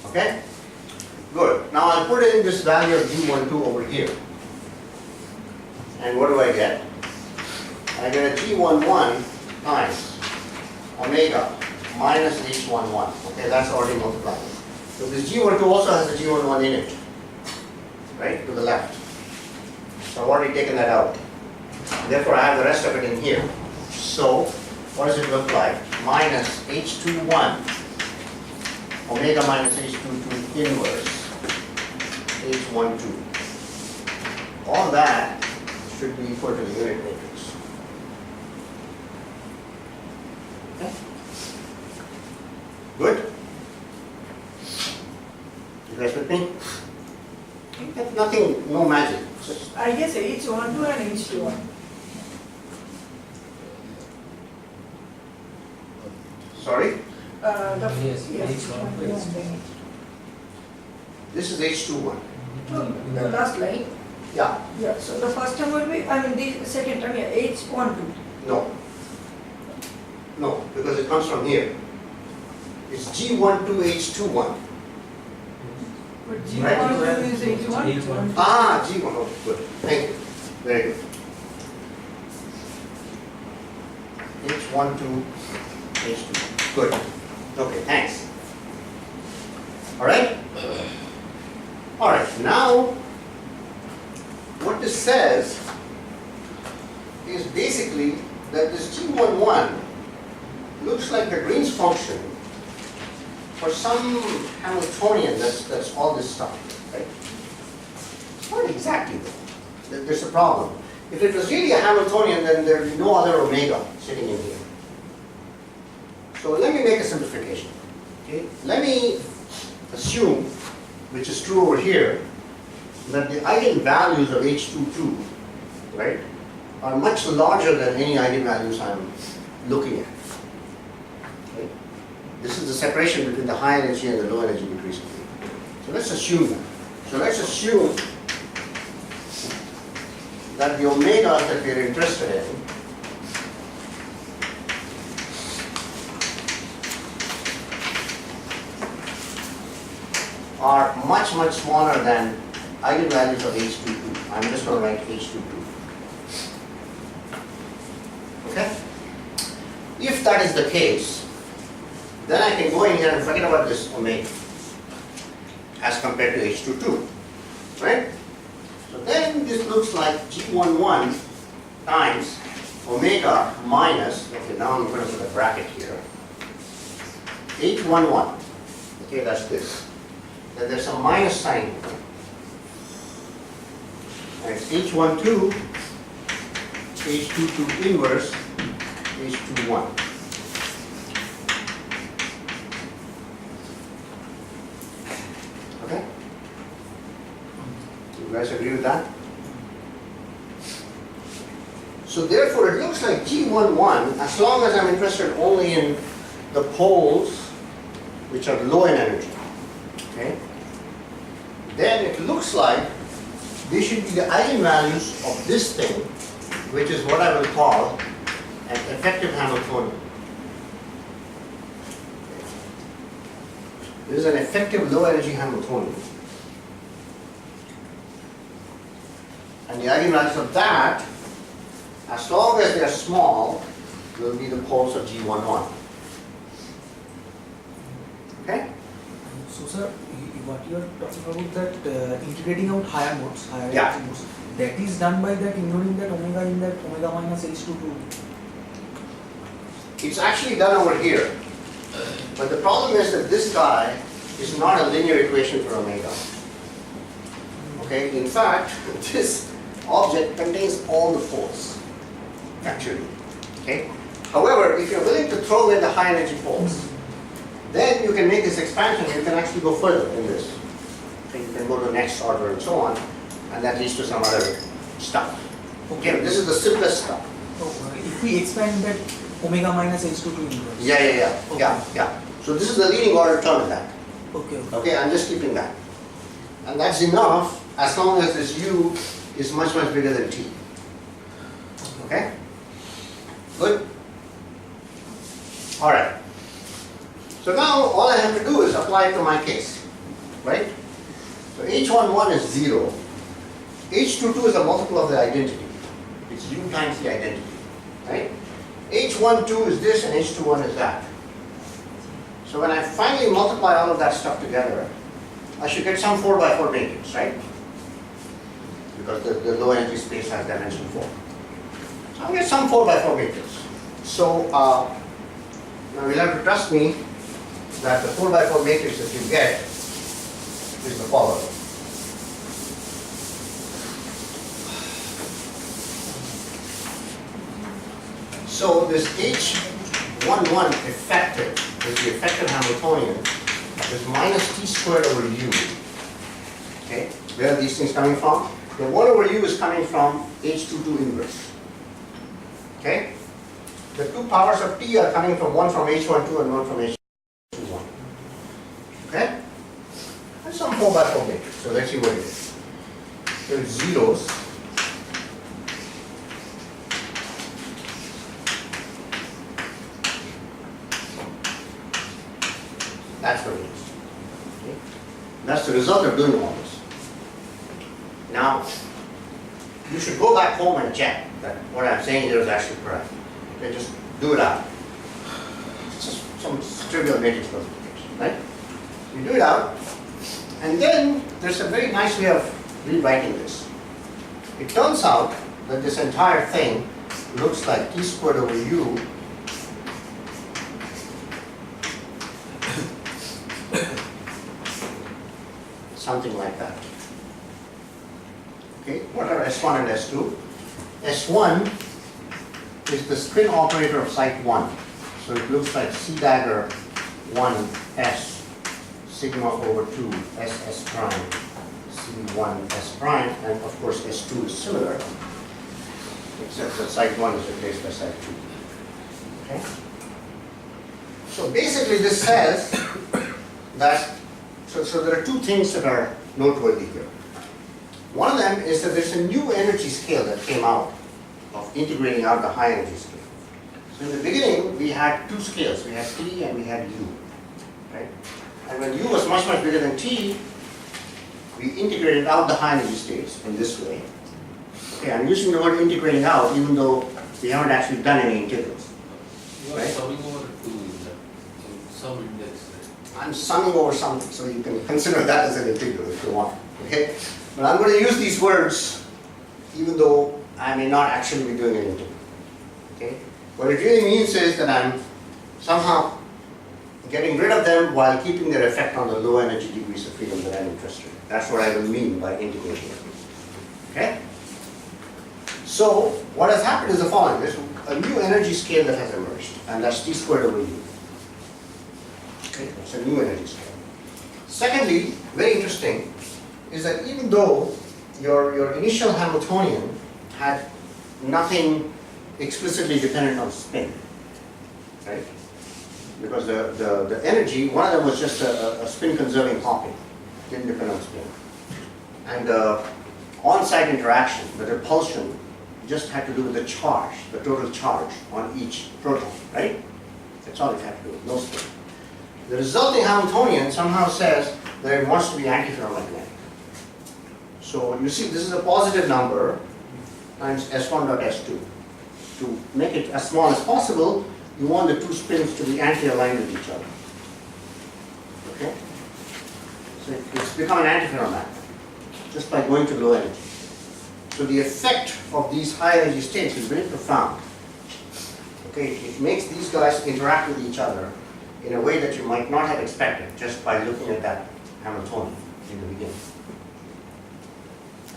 Okay? Good. Now I'll put in this value of G12 over here. And what do I get? I get a G11 times omega minus H11. Okay, that's already multiplied. So this G12 also has a G11 in it, right, to the left. So I've already taken that out. Therefore, I have the rest of it in here. So, what does it look like? Minus H21, omega minus H22 inverse H12. All that should be equal to the unit matrix. Okay? Good? You guys with me? That's nothing, no magic. Just I guess H12 and H21. sorry? Yes, H1 to H1. This is H21. The last line. Yeah. Yeah, so the first term will be, I mean, the second term, yeah, H12. No. No, because it comes from here. It's G12H21. But G12 is H1. Ah, G1. Oh, good. Thank you. Very good. H12, H2. Good. Okay, thanks. All right? All right, now what this says is basically that this G11 looks like the Green's function for some Hamiltonian that's all this stuff, right? It's not exactly though. There's a problem. If it was really a Hamiltonian, then there'd be no other omega sitting in here. So let me make a simplification. Okay? Let me assume, which is true over here, that the eigenvalues of H22, right, are much larger than any eigenvalues I'm looking at. Okay? This is the separation between the high energy and the low energy decreasing. So let's assume that. So let's assume that the omegas that we're interested in are much, much smaller than eigenvalues of H22. I'm just going to write H22. Okay? If that is the case, then I can go in here and forget about this omega as compared to H22. Right? So then this looks like G11 times omega minus, okay, now I'm going to put a bracket here, H11. Okay, that's this. Then there's a minus sign. And it's H12, H22 inverse, H21. Okay? You guys agree with that? So therefore it looks like G11, as long as I'm interested only in the poles which are low in energy. Okay? Then it looks like they should be the eigenvalues of this thing, which is what I will call an effective Hamiltonian. This is an effective low energy Hamiltonian. And the eigenvalues of that, as long as they are small, will be the poles of G11. Okay? So sir, what you are talking about that integrating out higher modes, higher Yeah. energy modes, that is done by that ignoring that omega in that omega minus H22. It's actually done over here. But the problem is that this guy is not a linear equation for omega. Okay, in fact, this object contains all the poles, actually. Okay? However, if you're willing to throw away the high energy poles, then you can make this expansion, you can actually go further in this. Okay, you can go to the next order and so on, and that leads to some other stuff. Okay, this is the simplest stuff. If we expand that omega minus H22 inverse. Yeah. So this is the leading order term in that. Okay. Okay, I'm just keeping that. And that's enough as long as this U is much, much bigger than T. Okay? Good? Alright. So now all I have to do is apply it to my case. Right? So H11 is 0. H22 is a multiple of the identity. It's U times the identity. Right? H12 is this and H21 is that. So when I finally multiply all of that stuff together, I should get some 4 by 4 matrix, right? because the low energy space has dimension 4. So I'll get some 4x4 matrix. So now you'll have to trust me that the 4x4 matrix that you get is the following. So this H11 effective is the effective Hamiltonian is minus t squared over u. Okay, where are these things coming from? The 1 over u is coming from H22 inverse. Okay, the two powers of t are coming from one from H12 and one from H21. Okay, and some 4x4 matrix. So let's see what it is. So it's zeros. That's what it is. Okay? That's the result of doing all this. Now, you should go back home and check that what I'm saying here is actually correct. Okay, just do it out. It's just some trivial matrix multiplication, right? You do it out, and then there's a very nice way of rewriting this. It turns out that this entire thing looks like t squared over u something like that. Okay, what are S1 and S2? S1 is the spin operator of site 1. So it looks like C dagger 1 S sigma over 2 S prime C1 S prime, and of course S2 is similar, except that site 1 is replaced by site 2. Okay? So basically this says that so there are two things that are noteworthy here. One of them is that there's a new energy scale that came out of integrating out the high energy scale. So in the beginning, we had two scales. We had T and we had U, right? And when U was much, much bigger than T, we integrated out the high energy states in this way. Okay, I'm using the word integrating out even though we haven't actually done any integrals. You are Right? summing over 2 in that, some index, right? I'm summing over something, so you can consider that as an integral if you want. Okay? But I'm going to use these words even though I may not actually be doing an integral. Okay? What it really means is that I'm somehow getting rid of them while keeping their effect on the low energy degrees of freedom that I'm interested in. That's what I will mean by integration. Okay? So what has happened is the following. There's a new energy scale that has emerged, and that's t squared over u. Okay? It's a new energy scale. Secondly, very interesting, is that even though your initial Hamiltonian had nothing explicitly dependent on spin, right? Because the energy, one of them was just a spin conserving hopping, didn't depend on spin. And the on-site interaction, the repulsion, just had to do with the charge, the total charge on each proton, right? That's all it had to do with, no spin. The resulting Hamiltonian somehow says that it wants to be antiferromagnetic. So you see, this is a positive number times S1 dot S2. To make it as small as possible, you want the two spins to be anti-aligned with each other. Okay? So it's become an antiferromagnet just by going to low energy. So the effect of these high energy states is very profound. Okay? It makes these guys interact with each other in a way that you might not have expected just by looking at that Hamiltonian in the beginning.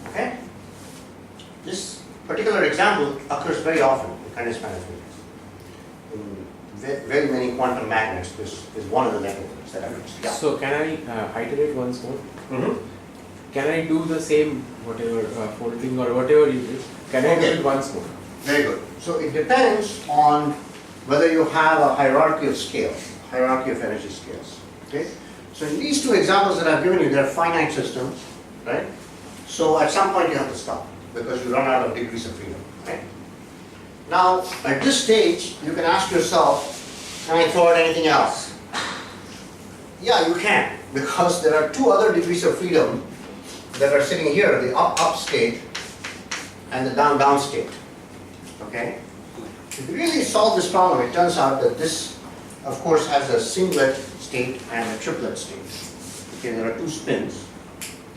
Okay? This particular example occurs very often in condensed matter physics. In very many quantum magnets, this is one of the mechanisms that occurs. Yeah. So can I iterate once more? Mm-hmm. Can I do the same whatever folding or whatever you did? Can I do Okay. it once more? Very good. So it depends on whether you have a hierarchy of scales, hierarchy of energy scales. Okay? So in these two examples that I've given you, they're finite systems, right? So at some point you have to stop because you run out of degrees of freedom, right? Now, at this stage, you can ask yourself, can I throw out anything else? Yeah, you can, because there are two other degrees of freedom that are sitting here, the up-up state and the down-down state, okay? If you really solve this problem, it turns out that this, of course, has a singlet state and a triplet state. Okay, there are two spins.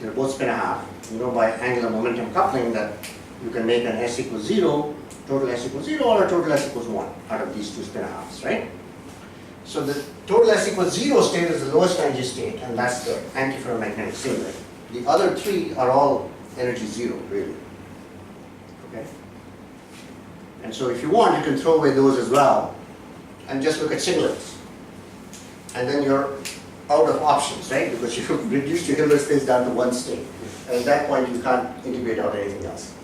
They're both spin a half. by angular momentum coupling that you can make an S equals 0, total S equals 0, or a total S equals 1 out of these two spin halves, right? So the total S equals 0 state is the lowest energy state, and that's the antiferromagnetic singlet. The other three are all energy 0, really. Okay? And so if you want, you can throw away those as well, and just look at singlets. And then you're out of options, right? Because you've reduced your Hilbert space down to one state. And at that point, you can't integrate out anything else.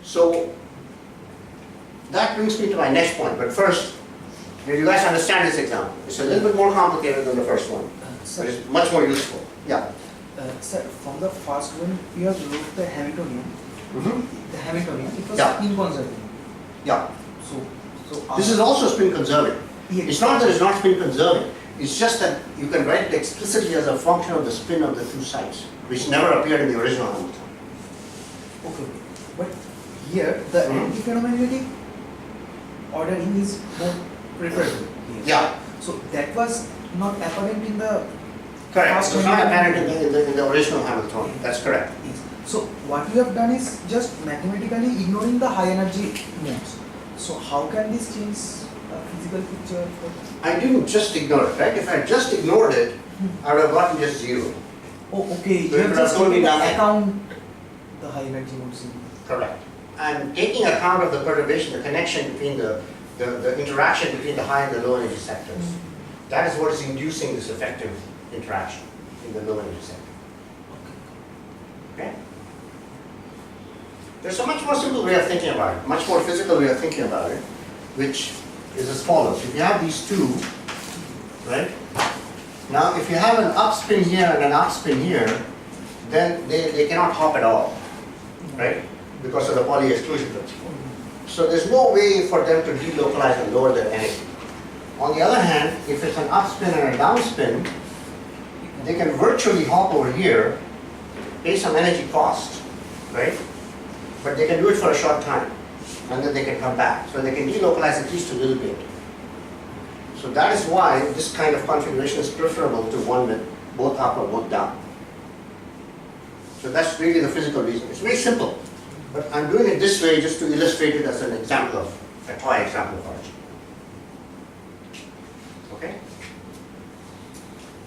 So that brings me to my next point. But first, did you guys understand this example? It's a little bit more complicated than the first one, but it's much more useful. Yeah. Sir, from the first one, we have wrote the Hamiltonian. The Hamiltonian, it was Yeah. spin conserving. Yeah. So This is also spin conserving. Yeah. It's not that it's not spin conserving. It's just that you can write it explicitly as a function of the spin of the two sides, which never appeared in the original Hamiltonian. Okay, but here the antiphenomenologic ordering is more preferable. Here. Yeah. So that was not apparent in the Correct. first It's not Hamiltonian. apparent in the original Hamiltonian. That's correct. Yes. So what you have done is just mathematically ignoring the high energy modes. So how can this change physical picture? I didn't just ignore it, right? If I just ignored it, I would have gotten just 0. Oh, okay. So You it have would have just told me taken nothing. account the high energy modes. Correct. And taking account of the perturbation, the connection between the interaction between the high and the low energy sectors, that is what is inducing this effective interaction in the low energy sector. Okay? There's a much more simple way of thinking about it, much more physical way of thinking about it, which is as follows. If you have these two, right? Now, if you have an upspin here and an upspin here, then they cannot hop at all, right? Because of the Pauli exclusion principle. So there's no way for them to delocalize and lower their energy. On the other hand, if it's an upspin and a downspin, they can virtually hop over here, pay some energy cost, right? But they can do it for a short time, and then they can come back. So they can delocalize at least a little bit. So that is why this kind of configuration is preferable to one with both up or both down. So that's really the physical reason. It's very simple, but I'm doing it this way just to illustrate it as an example of, a toy example of origin. Okay?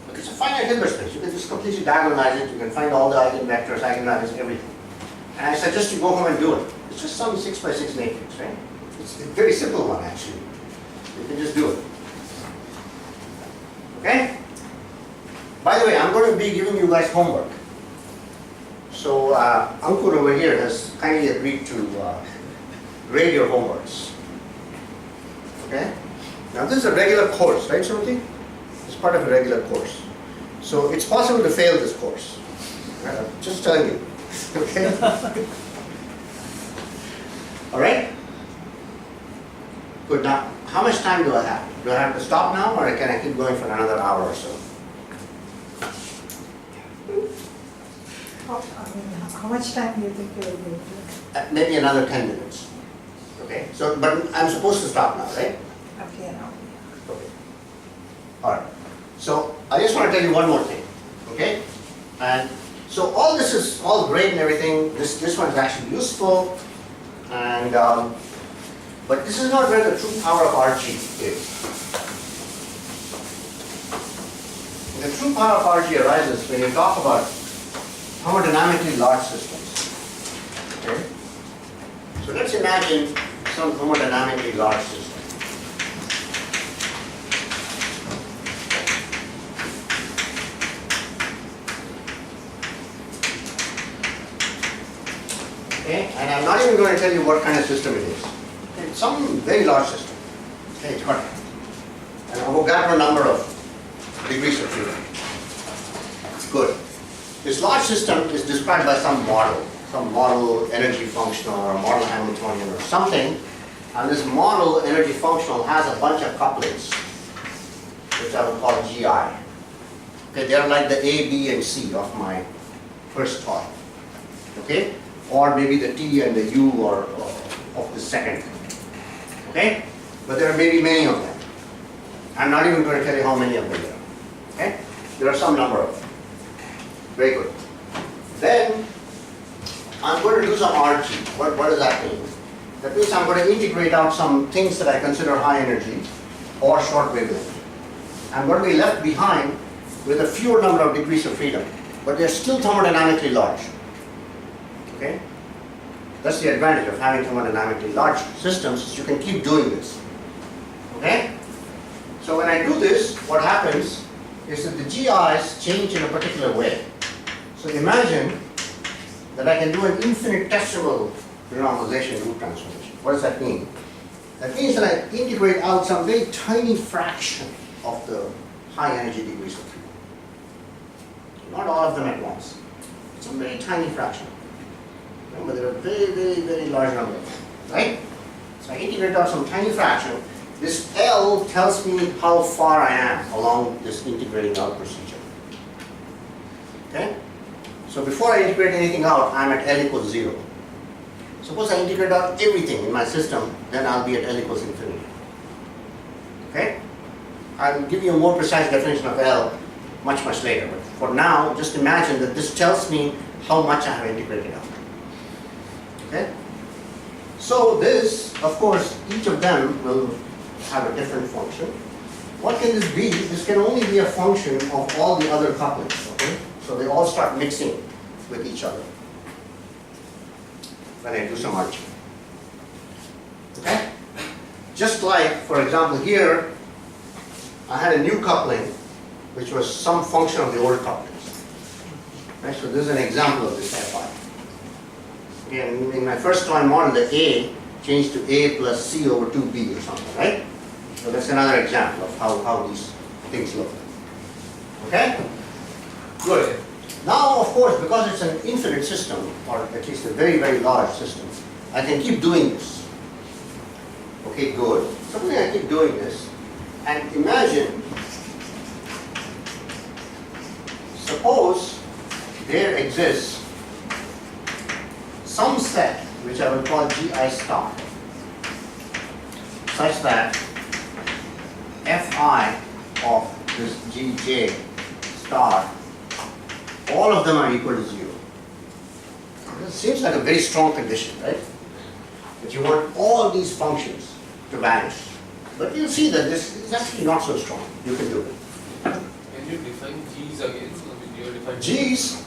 But it's a finite Hilbert space. You can just completely diagonalize it. You can find all the eigenvectors, eigenvalues, everything. And I suggest you go home and do it. It's just some 6 by 6 matrix, right? It's a very simple one, actually. You can just do it. Okay? By the way, I'm going to be giving you guys homework. So Ankur over here has kindly agreed to grade your homeworks. Okay? Now this is a regular course, right, Murthy? It's part of a regular course. So it's possible to fail this course. Just telling you. Okay? All right? Good. Now, how much time do I have? Do I have to stop now, or can I keep going for another hour or so? How much time do you think you will give? Maybe another 10 minutes. Okay? So, but I'm supposed to stop now, right? Okay, now. Okay. All right. So I just want to tell you one more thing. Okay? And so all this is all great and everything. This one is actually useful, and but this is not where the true power of RG is. The true power of RG arises when you talk about homodynamically large systems. Okay? So let's imagine some homodynamically large system. Okay? And I'm not even going to tell you what kind of system it is. It's some very large system. Okay, it's got an Avogadro number of degrees of freedom. Good. This large system is described by some model energy functional or model Hamiltonian or something, and this model energy functional has a bunch of couplets, which I will call GI. Okay, they are like the A, B, and C of my first thought. Okay? Or maybe the T and the U or of the second. Okay? But there are maybe many of them. I'm not even going to tell you how many of them there are. Okay? There are some number of them. Very good. Then I'm going to do some RG. What does that mean? That means I'm going to integrate out some things that I consider high energy or short wavelength. I'm going to be left behind with a fewer number of degrees of freedom, but they're still thermodynamically large. Okay? That's the advantage of having thermodynamically large systems, is you can keep doing this. Okay? So when I do this, what happens is that the GIs change in a particular way. So imagine that I can do an infinitesimal renormalization root transformation. What does that mean? That means that I integrate out some very tiny fraction of the high energy degrees of freedom. Not all of them at once. It's a very tiny fraction. Remember, there are very, very, very large number of them, right? So I integrate out some tiny fraction. This L tells me how far I am along this integrating out procedure. Okay? So before I integrate anything out, I'm at L equals 0. Suppose I integrate out everything in my system, then I'll be at L equals infinity. Okay? I'll give you a more precise definition of L much, much later. But for now, just imagine that this tells me how much I have integrated out. Okay? So this, of course, each of them will have a different function. What can this be? This can only be a function of all the other couplings. Okay? So they all start mixing with each other when I do some arching. Okay? Just like, for example, here, I had a new coupling which was some function of the old couplings. Right? So this is an example of this Fi. Again, in my first Toy model, the A changed to A plus C over 2B or something, right? So that's another example of how these things look. Okay? Good. Now, of course, because it's an infinite system, or at least a very, very large system, I can keep doing this. Okay, good. Suppose I keep doing this, and imagine, suppose there exists some set which I will call Gi star, such that Fi of this Gj star, all of them are equal to 0. This seems like a very strong condition, right? But you want all these functions to vanish. But you'll see that this is actually not so strong. You can do it. Can you define G's again? I mean, you define G's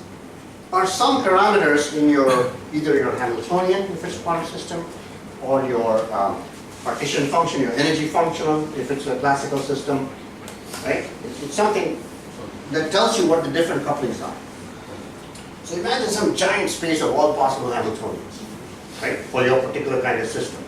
are some parameters in your, either your Hamiltonian, if it's a quantum system, or your partition function, your energy functional, if it's a classical system, right? It's something that tells you what the different couplings are. So imagine some giant space of all possible Hamiltonians, right, for your particular kind of system.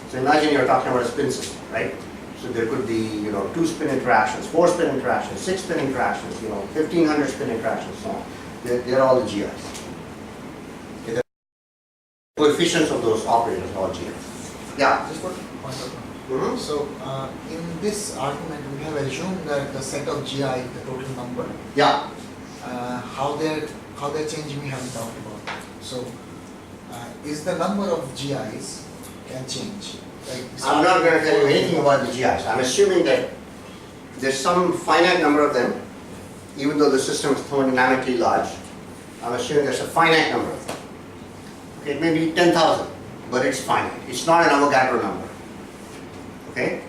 So imagine you're talking about a spin system, right? So there could be, 2 spin interactions, 4 spin interactions, 6 spin interactions, 1500 spin interactions, so on. They're all the GIs. Okay, the coefficients of those operators are all GIs. Yeah? Just one point of Mm-hmm. So, in this argument, we have assumed that the set of GI, the total number, Yeah. how they're changing, we haven't talked about that. So, is the number of GIs can change? Like, I'm not going to tell you anything about the GIs. I'm assuming that there's some finite number of them, even though the system is thermodynamically large. I'm assuming there's a finite number of them. Okay, it may be 10,000, but it's finite. It's not an Avogadro number. Okay?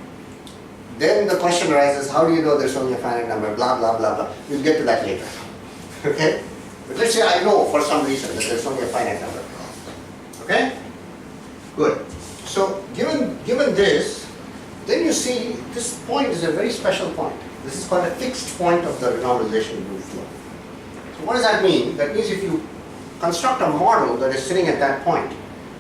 Then the question arises, how do you know there's only a finite number, blah, blah, blah, blah. We'll get to that later. Okay? But let's say I know for some reason that there's only a finite number. Okay? Good. So given this, then you see this point is a very special point. This is called a fixed point of the renormalization group flow. So what does that mean? That means if you construct a model that is sitting at that point,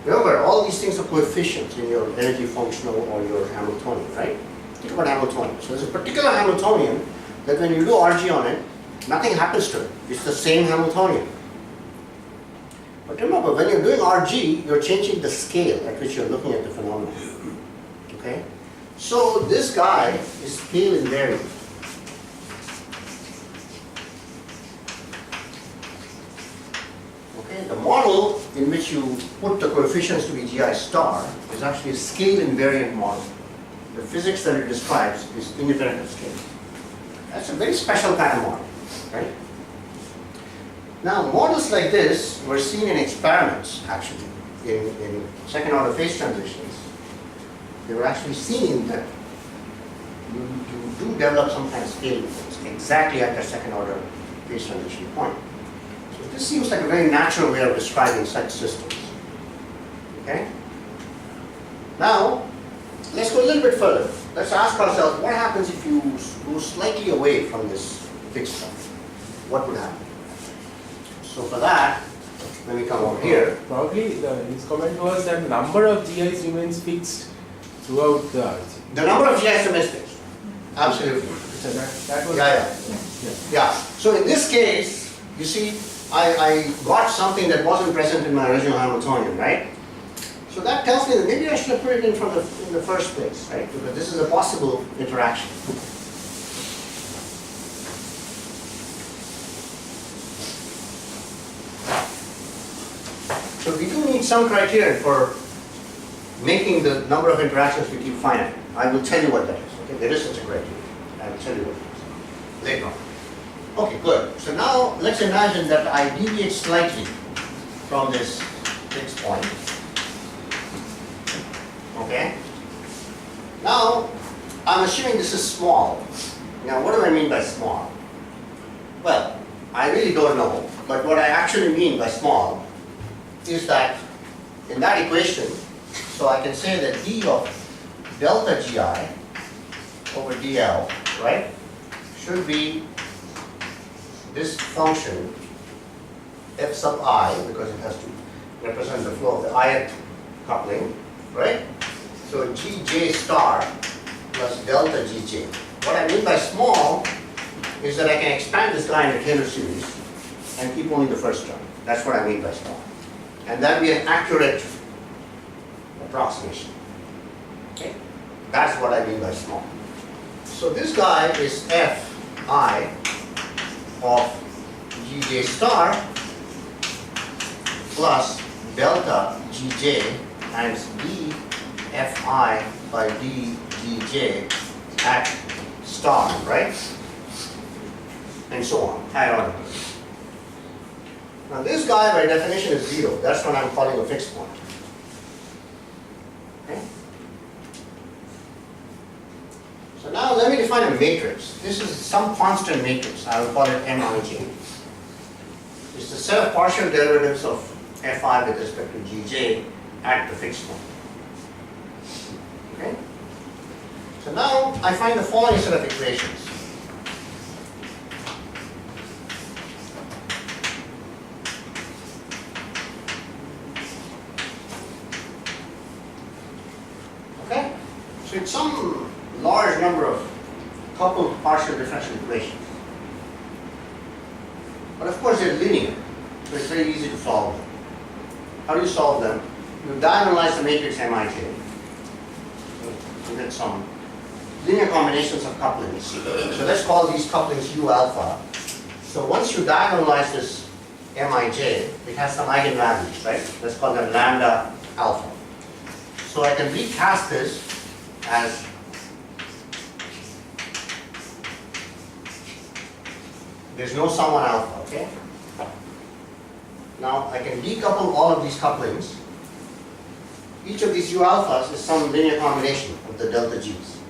remember all these things are coefficients in your energy functional or your Hamiltonian, right? Think about Hamiltonian. So there's a particular Hamiltonian that when you do RG on it, nothing happens to it. It's the same Hamiltonian. But remember, when you're doing RG, you're changing the scale at which you're looking at the phenomenon. Okay? So this guy is scale invariant. Okay? The model in which you put the coefficients to be Gi star is actually a scale invariant model. The physics that it describes is independent of scale. That's a very special kind of model, right? Now, models like this were seen in experiments, actually, in second order phase transitions. They were actually seen that you do develop some kind of scale difference exactly at the second order phase transition point. So this seems like a very natural way of describing such systems. Okay? Now, let's go a little bit further. Let's ask ourselves, what happens if you go slightly away from this fixed point? What would happen? So for that, let me come over here. Probably his comment was that number of GIs remains fixed throughout the RG. The number of GIs remains fixed. Absolutely. So that was Yeah. So in this case, you see, I got something that wasn't present in my original Hamiltonian, right? So that tells me that maybe I should have put it in the first place, right? Because this is a possible interaction. So we do need some criteria for making the number of interactions we keep finite. I will tell you what that is. Okay, there is such a criteria. I will tell you what it is later on. Okay, good. So now let's imagine that I deviate slightly from this fixed point. Okay. Now I'm assuming this is small. Now what do I mean by small? Well, I really don't know. But what I actually mean by small is that in that equation, so I can say that d of delta gi over dl, right, should be this function f sub I, because it has to represent the flow of the ith coupling, right? So gj star plus delta gj. What I mean by small is that I can expand this guy in a Taylor series and keep only the first term. That's what I mean by small. And that would be an accurate approximation. Okay? That's what I mean by small. So this guy is fi of gj star plus delta gj times d fi by d gj at star, right? And so on, ironically. Now this guy by definition is 0. That's what I'm calling a fixed point. Okay? So now let me define a matrix. This is some constant matrix. I will call it Mij. It's the set of partial derivatives of fi with respect to gj at the fixed point. Okay? So now I find the following set of equations. Okay? So it's some large number of coupled partial differential equations. But of course they're linear, so it's very easy to solve them. How do you solve them? You diagonalize the matrix Mij. You get some linear combinations of couplings. So let's call these couplings U alpha. So once you diagonalize this Mij, it has some eigenvalues, right? Let's call them lambda alpha. So I can recast this as there's no sum on alpha, okay? Now I can decouple all of these couplings. Each of these U alphas is some linear combination of the delta G's.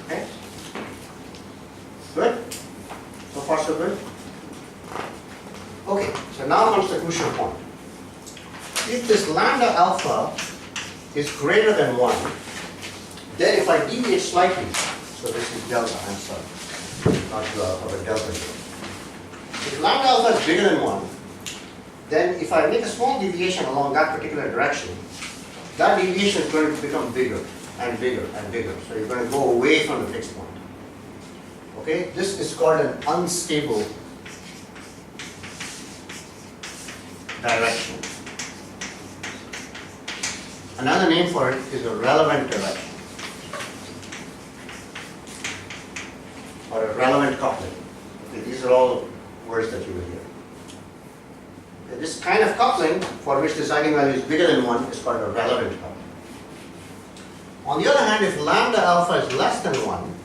Okay? Good? So far so good? Okay, so now comes the crucial point. If this lambda alpha is greater than 1, then if I deviate slightly, so this is delta, I'm sorry, not U alpha, but delta here. If lambda alpha is bigger than 1, then if I make a small deviation along that particular direction, that deviation is going to become bigger and bigger and bigger. So you're going to go away from the fixed point. Okay? This is called an unstable direction. Another name for it is a relevant direction or a relevant coupling. Okay, these are all words that you will hear. Okay, this kind of coupling for which this eigenvalue is bigger than 1 is called a relevant coupling. On the other hand, if lambda alpha is less than 1,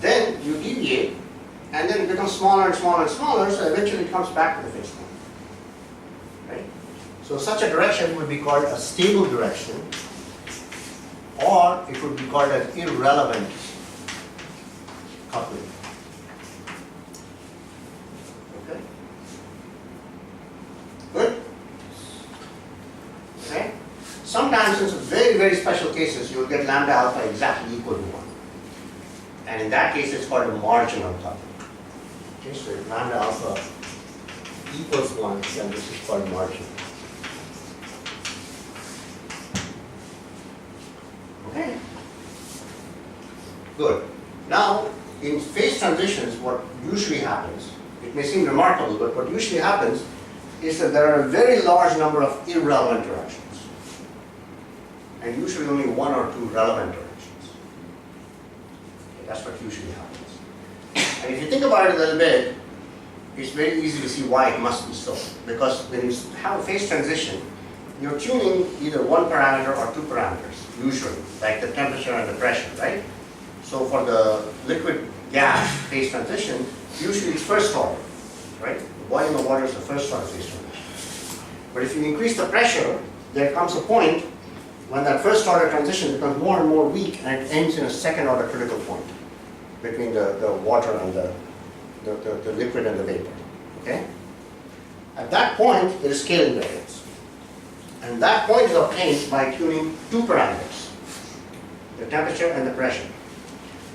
then you deviate and then it becomes smaller and smaller and smaller, so eventually it comes back to the fixed point. Right? So such a direction would be called a stable direction, or it would be called an irrelevant coupling. Okay? Good? Okay? Sometimes in some very, very special cases, you will get lambda alpha exactly equal to 1. And in that case, it's called a marginal coupling. Okay, so if lambda alpha equals 1, then this is called marginal. Okay? Good. Now, in phase transitions, what usually happens, it may seem remarkable, but what usually happens is that there are a very large number of irrelevant directions. And usually only 1 or 2 relevant directions. Okay, that's what usually happens. And if you think about it a little bit, it's very easy to see why it must be so. Because when you have a phase transition, you're tuning either one parameter or 2 parameters, usually, like the temperature and the pressure, right? So for the liquid-gas phase transition, usually it's first order, right? The volume of water is the first order phase transition. But if you increase the pressure, there comes a point when that first order transition becomes more and more weak and it ends in a second order critical point between the water and the liquid and the vapor, okay? At that point, there is scaling variance. And that point is obtained by tuning 2 parameters, the temperature and the pressure.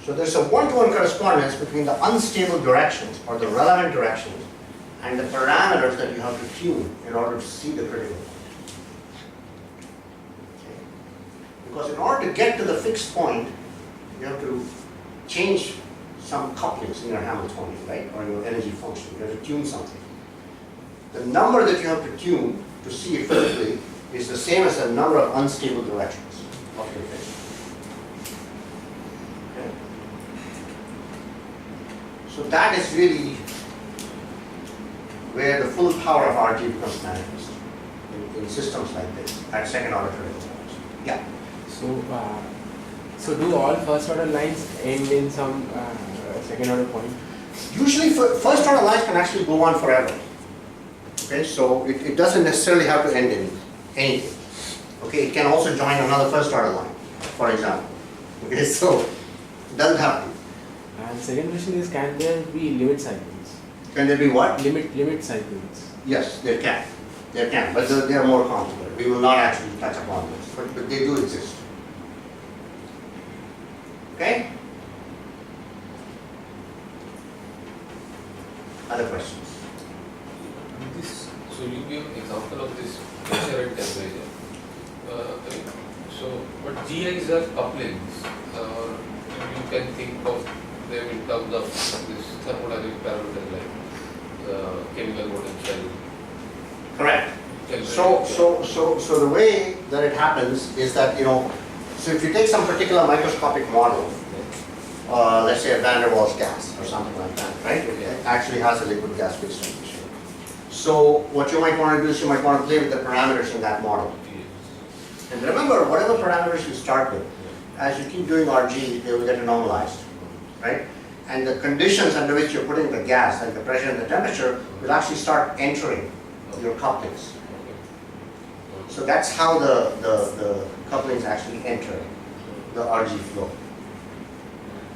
So there's a one-to-one correspondence between the unstable directions or the relevant directions and the parameters that you have to tune in order to see the critical point. Okay? Because in order to get to the fixed point, you have to change some couplings in your Hamiltonian, right? Or your energy function. You have to tune something. The number that you have to tune to see it physically is the same as the number of unstable directions of your phase. Okay? So that is really where the full power of RG becomes manifest in systems like this at second order critical points. Yeah. So do all first order lines end in some second order point? Usually first order lines can actually go on forever. Okay, so it doesn't necessarily have to end in anything. Okay, it can also join another first order line, for example. Okay, so it doesn't have to. And second question is, can there be limit cycles? Can there be what? Limit cycles. Yes, there can. There can, but they are more complicated. We will not actually touch upon this, but they do exist. Okay? Other questions? So you give example of this pressure and temperature. So, but GIs are couplings. You can think of them in terms of this thermodynamic parameter like chemical potential. Correct. So the way that it happens is that, so if you take some particular microscopic model, let's say a van der Waals gas or something like that, right? It actually has a liquid gas phase transition. So what you might want to do is you might want to play with the parameters in that model. And remember, whatever parameters you start with, as you keep doing RG, they will get normalized, right? And the conditions under which you're putting the gas, like the pressure and the temperature, will actually start entering your couplings. So that's how the couplings actually enter the RG flow.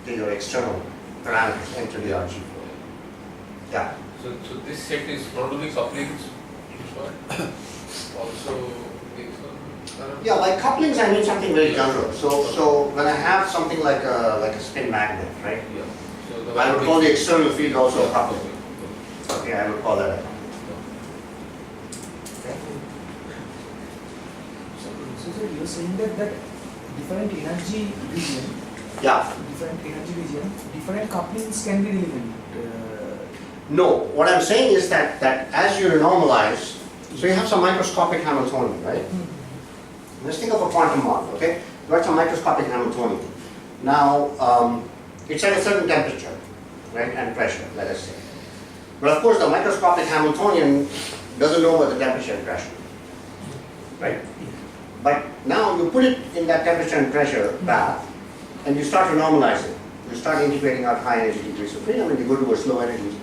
Your external parameters enter the RG flow. Yeah. So this set is not only couplings, but also Yeah, by couplings I mean something very general. So when I have something like a spin magnet, right? Yeah. So I would call the external field also a coupling. Okay, I would call that a coupling. Okay. So sir, you're saying that different energy region, Yeah. different couplings can be relevant. No, what I'm saying is that as you renormalize, so you have some microscopic Hamiltonian, right? Let's think of a quantum model, okay? You have some microscopic Hamiltonian. Now, it's at a certain temperature, right, and pressure, let us say. But of course, the microscopic Hamiltonian doesn't know about the temperature and pressure, right? But now you put it in that temperature and pressure bath, and you start to normalize it. you start integrating out high energy degrees of freedom and you go towards low energies,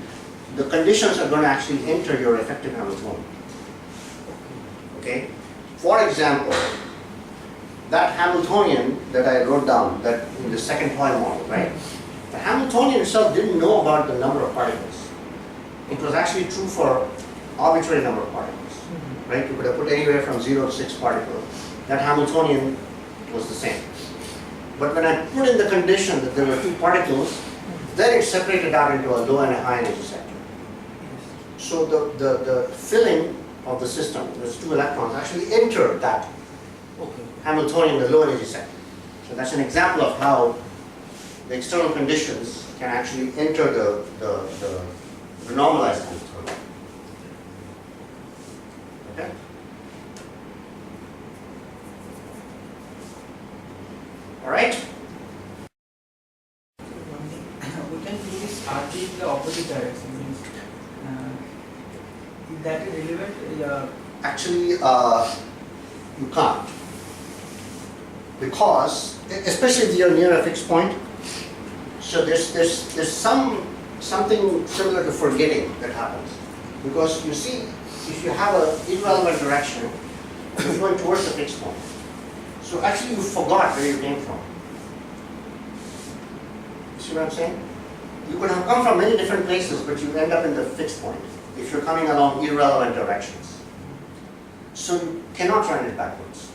the conditions are going to actually enter your effective Hamiltonian. Okay? For example, that Hamiltonian that I wrote down, that in the second toy model, right? The Hamiltonian itself didn't know about the number of particles. It was actually true for arbitrary number of particles, right? You could have put anywhere from 0 to 6 particles. That Hamiltonian was the same. But when I put in the condition that there were 2 particles, then it separated out into a low and a high energy sector. So the filling of the system, those 2 electrons, actually entered that Hamiltonian, the low energy sector. So that's an example of how the external conditions can actually enter the renormalized Hamiltonian. Okay? All right? We can do this RT in the opposite direction. Means, is that relevant? Actually, you can't. Because, especially if you're near a fixed point, so there's something similar to forgetting that happens. Because you see, if you have an irrelevant direction, you're going towards the fixed point. So actually you forgot where you came from. See what I'm saying? You could have come from many different places, but you end up in the fixed point if you're coming along irrelevant directions. So you cannot run it backwards.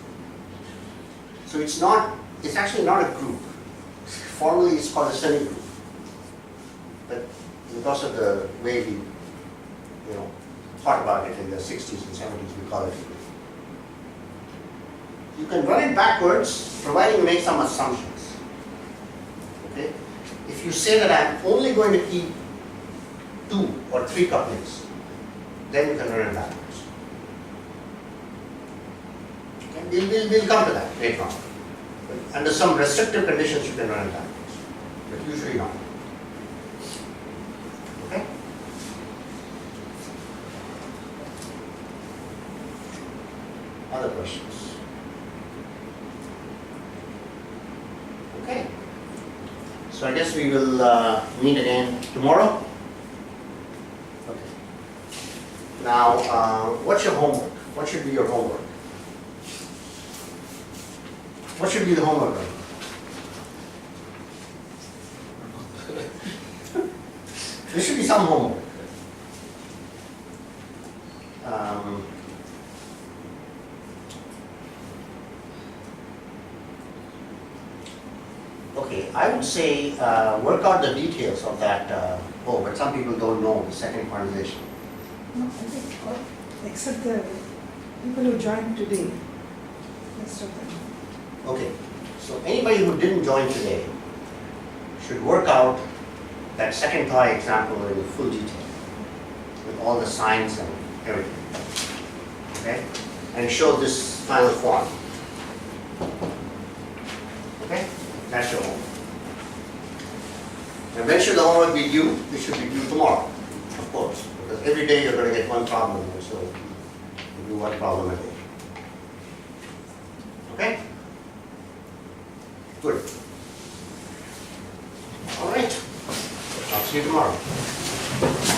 So it's actually not a group. Formally it's called a semi-group. But because of the way we thought about it in the 60s and 70s, we call it a group. You can run it backwards, providing you make some assumptions. Okay? If you say that I'm only going to keep 2 or 3 couplings, then you can run it backwards. Okay? We'll come to that later on. But under some restrictive conditions, you can run it backwards, but usually not. Okay? Other questions? Okay. So I guess we will meet again tomorrow. Okay. Now, what's your homework? What should be your homework? What should be the homework? There should be some homework. Okay, I would say work out the details of that. But some people don't know the second quantization. No, I think except the people who joined today, rest of them. Okay, so anybody who didn't join today should work out that second pi example in full detail with all the signs and everything. Okay? And show this final form. Okay? That's your homework. And when should the homework be due? It should be due tomorrow, of course. Because every day you're going to get one problem, and so you do one problem a day. Okay? Good. All right. I'll see you tomorrow.